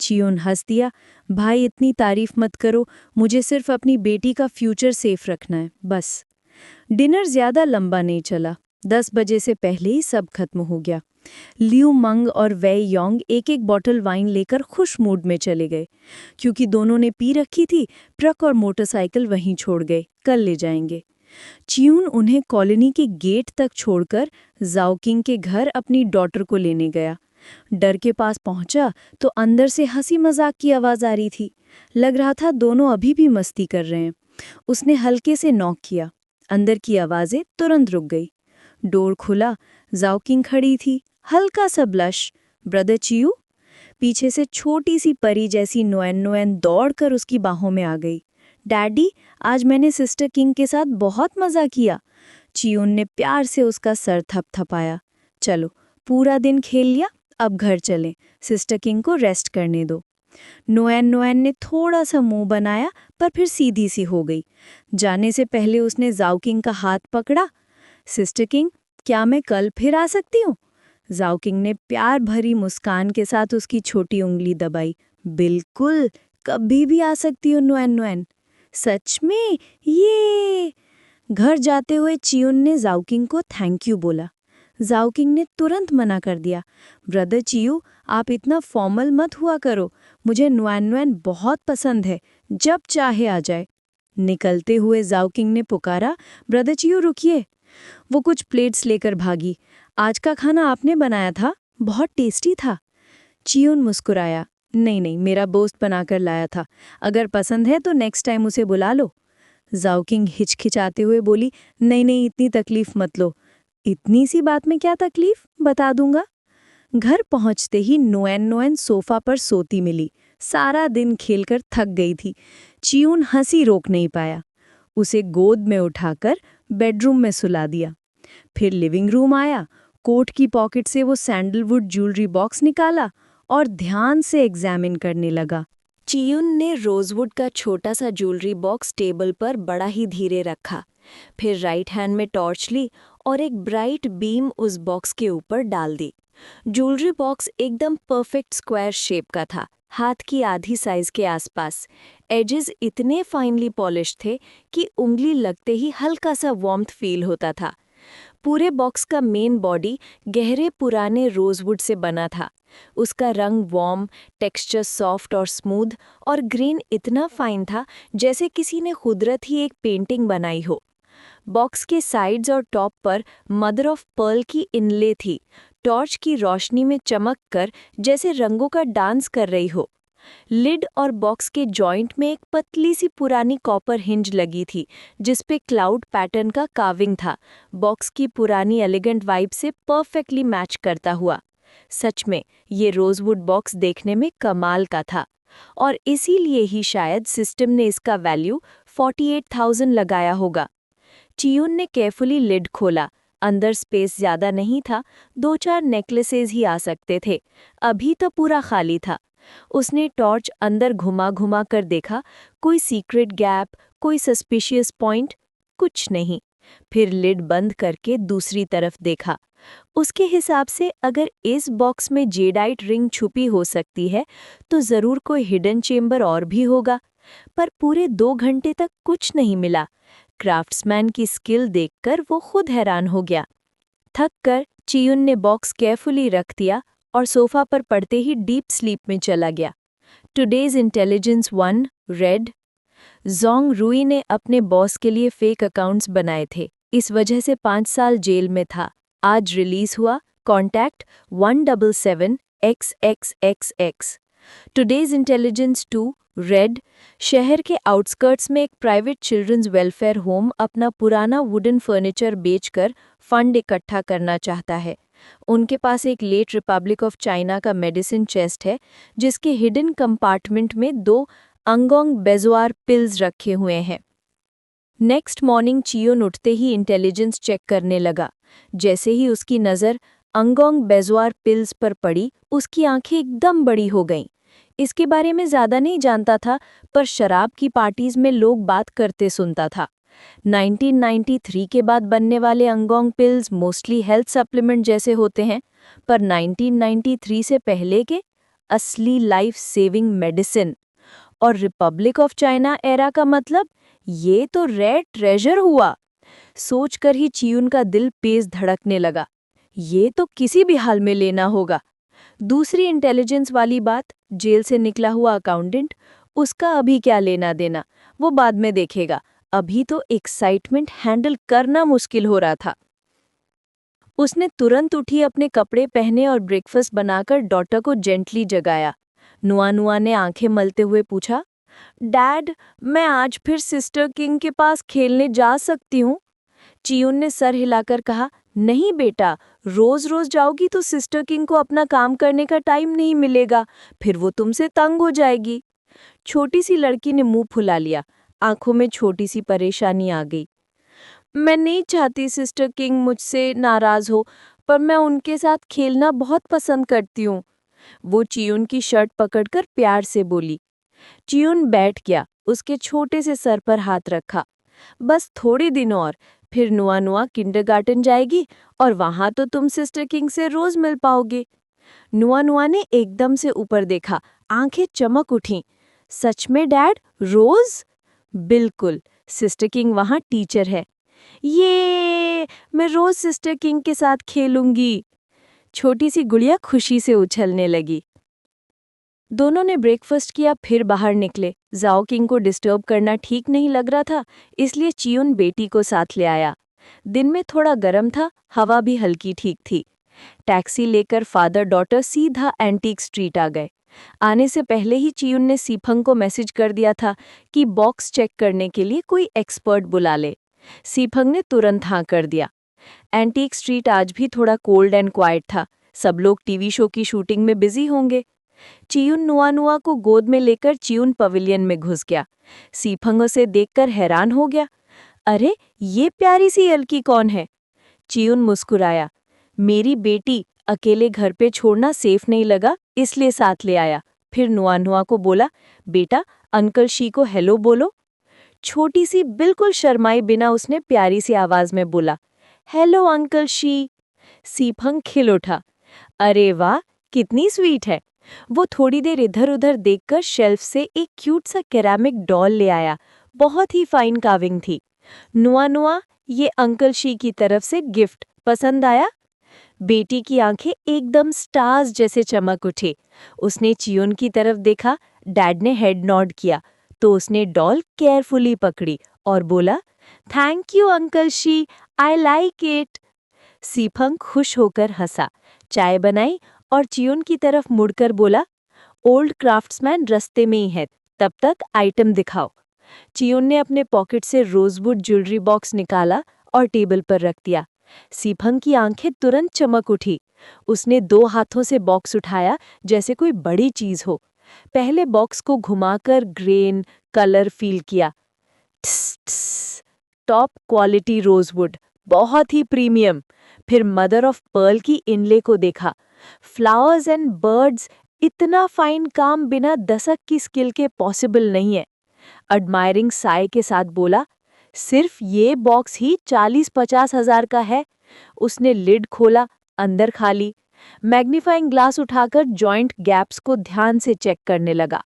चियून हंस दिया, भाई इतनी तारीफ मत करो, मुझे सिर्फ अपनी बेटी का फ्यूचर सेफ रखना है, बस। डिनर ज़्यादा लंबा नहीं चला, 10 बजे से पहले ही सब खत्म हो गया। लियू मंग और वे योंग एक एक बॉटल वाइन लेकर खुश मूड में चले गए। क्योंकि दोनों ने पी रखी थी, ट्रक और मोटरसाइकिल वहीं छोड़ गए, कल ले जाएंगे। चियून उन्हें कॉलोनी के गेट तक छोड़कर जाओकिंग के घर अपनी डॉटर को लेने गया। डर के पास पहुंचा तो अंदर से हंसी मजाक की आवाज़ आ रही थी। लग रहा था दोनों अभी भी मस्ती कर रहे हैं। उसने हल्के से नॉक किया, अंदर की आवाज़ें तुरंत रुक गई। डोर खुला, जाओकिंग खड़ी थी, हल्का सा ब्लश, ब्रदर चियू। पीछे से छोटी सी परी जैसी नोएन दौड़कर उसकी बाहों में आ गई। डैडी, आज मैंने सिस्टर किंग के साथ बहुत मज़ा किया। चियून ने प्यार से उसका सर थपथपाया। चलो, पूरा दिन खेल लिया, अब घर चलें, सिस्टर किंग को रेस्ट करने दो। नोएन ने थोड़ा सा मुंह बनाया, पर फिर सीधी सी हो गई। जाने से पहले उसने जाओकिंग का हाथ पकड़ा। सिस्टर किंग, क्या मैं कल फिर आ सकती हूँ? जाओकिंग ने प्यार भरी मुस्कान के साथ उसकी छोटी उंगली दबाई। बिल्कुल, कभी भी आ सकती हूँ नोएन। सच में? ये घर जाते हुए चियुन ने जाओकिंग को थैंक यू बोला। जाओकिंग ने तुरंत मना कर दिया, ब्रदर चियू, आप इतना फॉर्मल मत हुआ करो, मुझे नुआन नुआन बहुत पसंद है, जब चाहे आ जाए। निकलते हुए जाओकिंग ने पुकारा, ब्रदर चियू रुकिए। वो कुछ प्लेट्स लेकर भागी। आज का खाना आपने बनाया था, बहुत टेस्टी था। चियून मुस्कुराया, नहीं नहीं, मेरा दोस्त बनाकर लाया था, अगर पसंद है तो नेक्स्ट टाइम उसे बुला लो। जाओकिंग हिचकिचाते हुए बोली, नहीं नहीं, इतनी तकलीफ मत लो। इतनी सी बात में क्या तकलीफ, बता दूंगा। घर पहुंचते ही नोएन नोएन सोफा पर सोती मिली। सारा दिन खेलकर थक गई थी। चियून हंसी रोक नहीं पाया। उसे गोद में उठाकर बेडरूम में सुला दिया। फिर लिविंग रूम आया। कोट की पॉकेट से वो सैंडलवुड ज्वेलरी बॉक्स निकाला और ध्यान से एग्जामिन करने लगा। चियुन ने रोजवुड का छोटा सा ज्वेलरी बॉक्स टेबल पर बड़ा ही धीरे रखा। फिर राइट हैंड में टॉर्च ली और एक ब्राइट बीम उस बॉक्स के ऊपर डाल दी। ज्वेलरी बॉक्स एकदम परफेक्ट स्क्वायर शेप का था, हाथ की आधी साइज के आसपास। एजेस इतने फाइनली पॉलिश थे कि उंगली लगते ही हल्का सा वार्मथ फील होता था। पूरे बॉक्स का मेन बॉडी गहरे पुराने रोजवुड से बना था। उसका रंग वार्म, टेक्सचर सॉफ्ट और स्मूथ, और ग्रेन इतना फाइन था जैसे किसी ने कुदरत ही एक पेंटिंग बनाई हो। बॉक्स के साइड्स और टॉप पर मदर ऑफ पर्ल की इनले थी, टॉर्च की रोशनी में चमक कर जैसे रंगों का डांस कर रही हो। लिड और बॉक्स के जॉइंट में एक पतली सी पुरानी कॉपर हिंज लगी थी जिसपे क्लाउड पैटर्न का कार्विंग था, बॉक्स की पुरानी एलिगेंट वाइब से परफेक्टली मैच करता हुआ। सच में ये रोजवुड बॉक्स देखने में कमाल का था, और इसीलिए ही शायद सिस्टम ने इसका वैल्यू 48,000 लगाया होगा। चियुन ने केयरफुली लिड खोला। अंदर स्पेस ज्यादा नहीं था, 2-4 नेकलेसेस ही आ सकते थे। अभी तो पूरा खाली था। उसने टॉर्च अंदर घुमा घुमा कर देखा, कोई सीक्रेट गैप, कोई सस्पिशियस पॉइंट, कुछ नहीं। फिर लिड बंद करके दूसरी तरफ देखा। उसके हिसाब से अगर इस बॉक्स में जेडाइट रिंग छुपी हो सकती है तो जरूर कोई हिडन चेंबर और भी होगा, पर पूरे 2 घंटे तक कुछ नहीं मिला। क्राफ्ट्समैन की स्किल देखकर वो खुद हैरान हो गया। थक कर चियुन ने बॉक्स केयरफुली रख दिया और सोफा पर पड़ते ही डीप स्लीप में चला गया। Today's intelligence 1 red. जोंग रुई ने अपने बॉस के लिए फेक अकाउंट्स बनाए थे, इस वजह से 5 साल जेल में था। आज रिलीज हुआ contact 177XXXX। Today's intelligence 2 red. शहर के आउटस्कर्ट्स में एक प्राइवेट चिल्ड्रंस वेलफेयर होम अपना पुराना वुडन फर्नीचर बेचकर फंड इकट्ठा करना चाहता है। उनके पास एक लेट रिपब्लिक ऑफ चाइना का मेडिसिन चेस्ट है जिसके हिडन कंपार्टमेंट में 2 अंगोंग बेजोआर पिल्स रखे हुए हैं। नेक्स्ट मॉर्निंग चियोन उठते ही इंटेलिजेंस चेक करने लगा। जैसे ही उसकी नज़र अंगोंग बेजोआर पिल्स पर पड़ी, उसकी आंखें एकदम बड़ी हो गईं। इसके बारे में ज़्यादा नहीं जानता था, पर शराब की पार्टीज में लोग बात करते सुनता था। 1993 के बाद बनने वाले Angong pills mostly health supplement जैसे होते हैं, पर 1993 से पहले के असली लाइफ सेविंग मेडिसिन। और रिपब्लिक ऑफ चाइना एरा का मतलब, ये तो रेयर ट्रेजर हुआ। सोचकर ही चियुन का दिल तेज धड़कने लगा। ये तो किसी भी हाल में लेना होगा। दूसरी इंटेलिजेंस वाली बात, जेल से निकला हुआ अकाउंटेंट, उसका अभी क्या लेना देना, वो बाद में देखेगा। अभी तो एक्साइटमेंट हैंडल करना मुश्किल हो रहा था। उसने तुरंत उठी अपने कपड़े पहने और ब्रेकफास्ट बनाकर डॉटर को जेंटली जगाया। नुआ ने आंखें मलते हुए पूछा, डैड, मैं आज फिर सिस्टर किंग के पास खेलने जा सकती हूँ? चियुन ने सर हिलाकर कहा, नहीं बेटा, रोज रोज जाओगी तो सिस्टर किंग को अपना काम करने का टाइम नहीं मिलेगा, फिर वो तुमसे तंग हो जाएगी। छोटी सी लड़की ने मुंह फुला लिया, आंखों में छोटी सी परेशानी आ गई। मैं नहीं चाहती सिस्टर किंग मुझसे नाराज हो, पर मैं उनके साथ खेलना बहुत पसंद करती हूँ। वो चियुन की शर्ट पकड़कर प्यार से बोली। चियुन बैठ गया, उसके छोटे से सर पर हाथ रखा। बस थोड़े दिन और, फिर नुआ किंडरगार्टन जाएगी और वहां तो तुम सिस्टर किंग से रोज मिल पाओगे। नुआ ने एकदम से ऊपर देखा, आंखें चमक उठीं। सच में डैड, रोज? बिल्कुल, सिस्टर किंग वहां टीचर है। ये मैं रोज सिस्टर किंग के साथ खेलूंगी। छोटी सी गुड़िया खुशी से उछलने लगी। दोनों ने ब्रेकफास्ट किया, फिर बाहर निकले। जाओ किंग को डिस्टर्ब करना ठीक नहीं लग रहा था, इसलिए चियून बेटी को साथ ले आया। दिन में थोड़ा गर्म था, हवा भी हल्की ठीक थी। टैक्सी लेकर फादर डॉटर सीधा एंटीक स्ट्रीट आ गए। आने से पहले ही चियून ने सीफंग को मैसेज कर दिया था कि बॉक्स चेक करने के लिए कोई एक्सपर्ट बुला ले। सीफंग ने तुरंत हाँ कर दिया। एंटीक स्ट्रीट आज भी थोड़ा कोल्ड एंड क्वाइट था। सब लोग टीवी शो की शूटिंग में बिजी होंगे। चियून नुआ को गोद में लेकर चियून पवेलियन में घुस गया। सीफंग उसे देखकर हैरान हो गया। अरे, ये प्यारी सी एल्की कौन है? चियून मुस्कुराया। मेरी बेटी, अकेले घर पे छोड़ना सेफ नहीं लगा, इसलिए साथ ले आया। फिर नुआ को बोला, बेटा अंकल शी को हेलो बोलो। छोटी सी बिल्कुल शर्माए बिना उसने प्यारी सी आवाज में बोला, हेलो अंकल शी। सीफंग खिल उठा। अरे वाह, कितनी स्वीट है। वो थोड़ी देर इधर उधर देखकर शेल्फ से एक क्यूट सा केरामिक डॉल ले आया। बहुत ही फाइन कार्विंग थी। नुआ, ये अंकल शी की तरफ से गिफ्ट पसंद आया? बेटी की आंखें एकदम स्टार्स जैसे चमक उठे। उसने चियून की तरफ देखा। डैड ने हेड नॉड किया तो उसने डॉल केयरफुली पकड़ी और बोला, thank you uncle Shi, I like it. सीफंग खुश होकर हंसा, चाय बनाई और चियून की तरफ मुड़कर बोला, ओल्ड क्राफ्ट्समैन रास्ते में ही है, तब तक आइटम दिखाओ। चियून ने अपने पॉकेट से रोजवुड ज्वेलरी बॉक्स निकाला और टेबल पर रख दिया। सीफंग की आंखें तुरंत चमक उठी। उसने 2 हाथों से बॉक्स उठाया जैसे कोई बड़ी चीज हो। पहले बॉक्स को घुमाकर ग्रेन कलर फील किया। टॉप क्वालिटी रोजवुड, बहुत ही प्रीमियम। फिर मदर ऑफ पर्ल की इनले को देखा। फ्लावर्स एंड बर्ड्स, इतना फाइन काम बिना दशक की स्किल के पॉसिबल नहीं है। एडमायरिंग साय के साथ बोला, सिर्फ ये बॉक्स ही 40-50 हजार का है। उसने लिड खोला, अंदर खाली। मैग्नीफाइंग ग्लास उठाकर जॉइंट गैप्स को ध्यान से चेक करने लगा।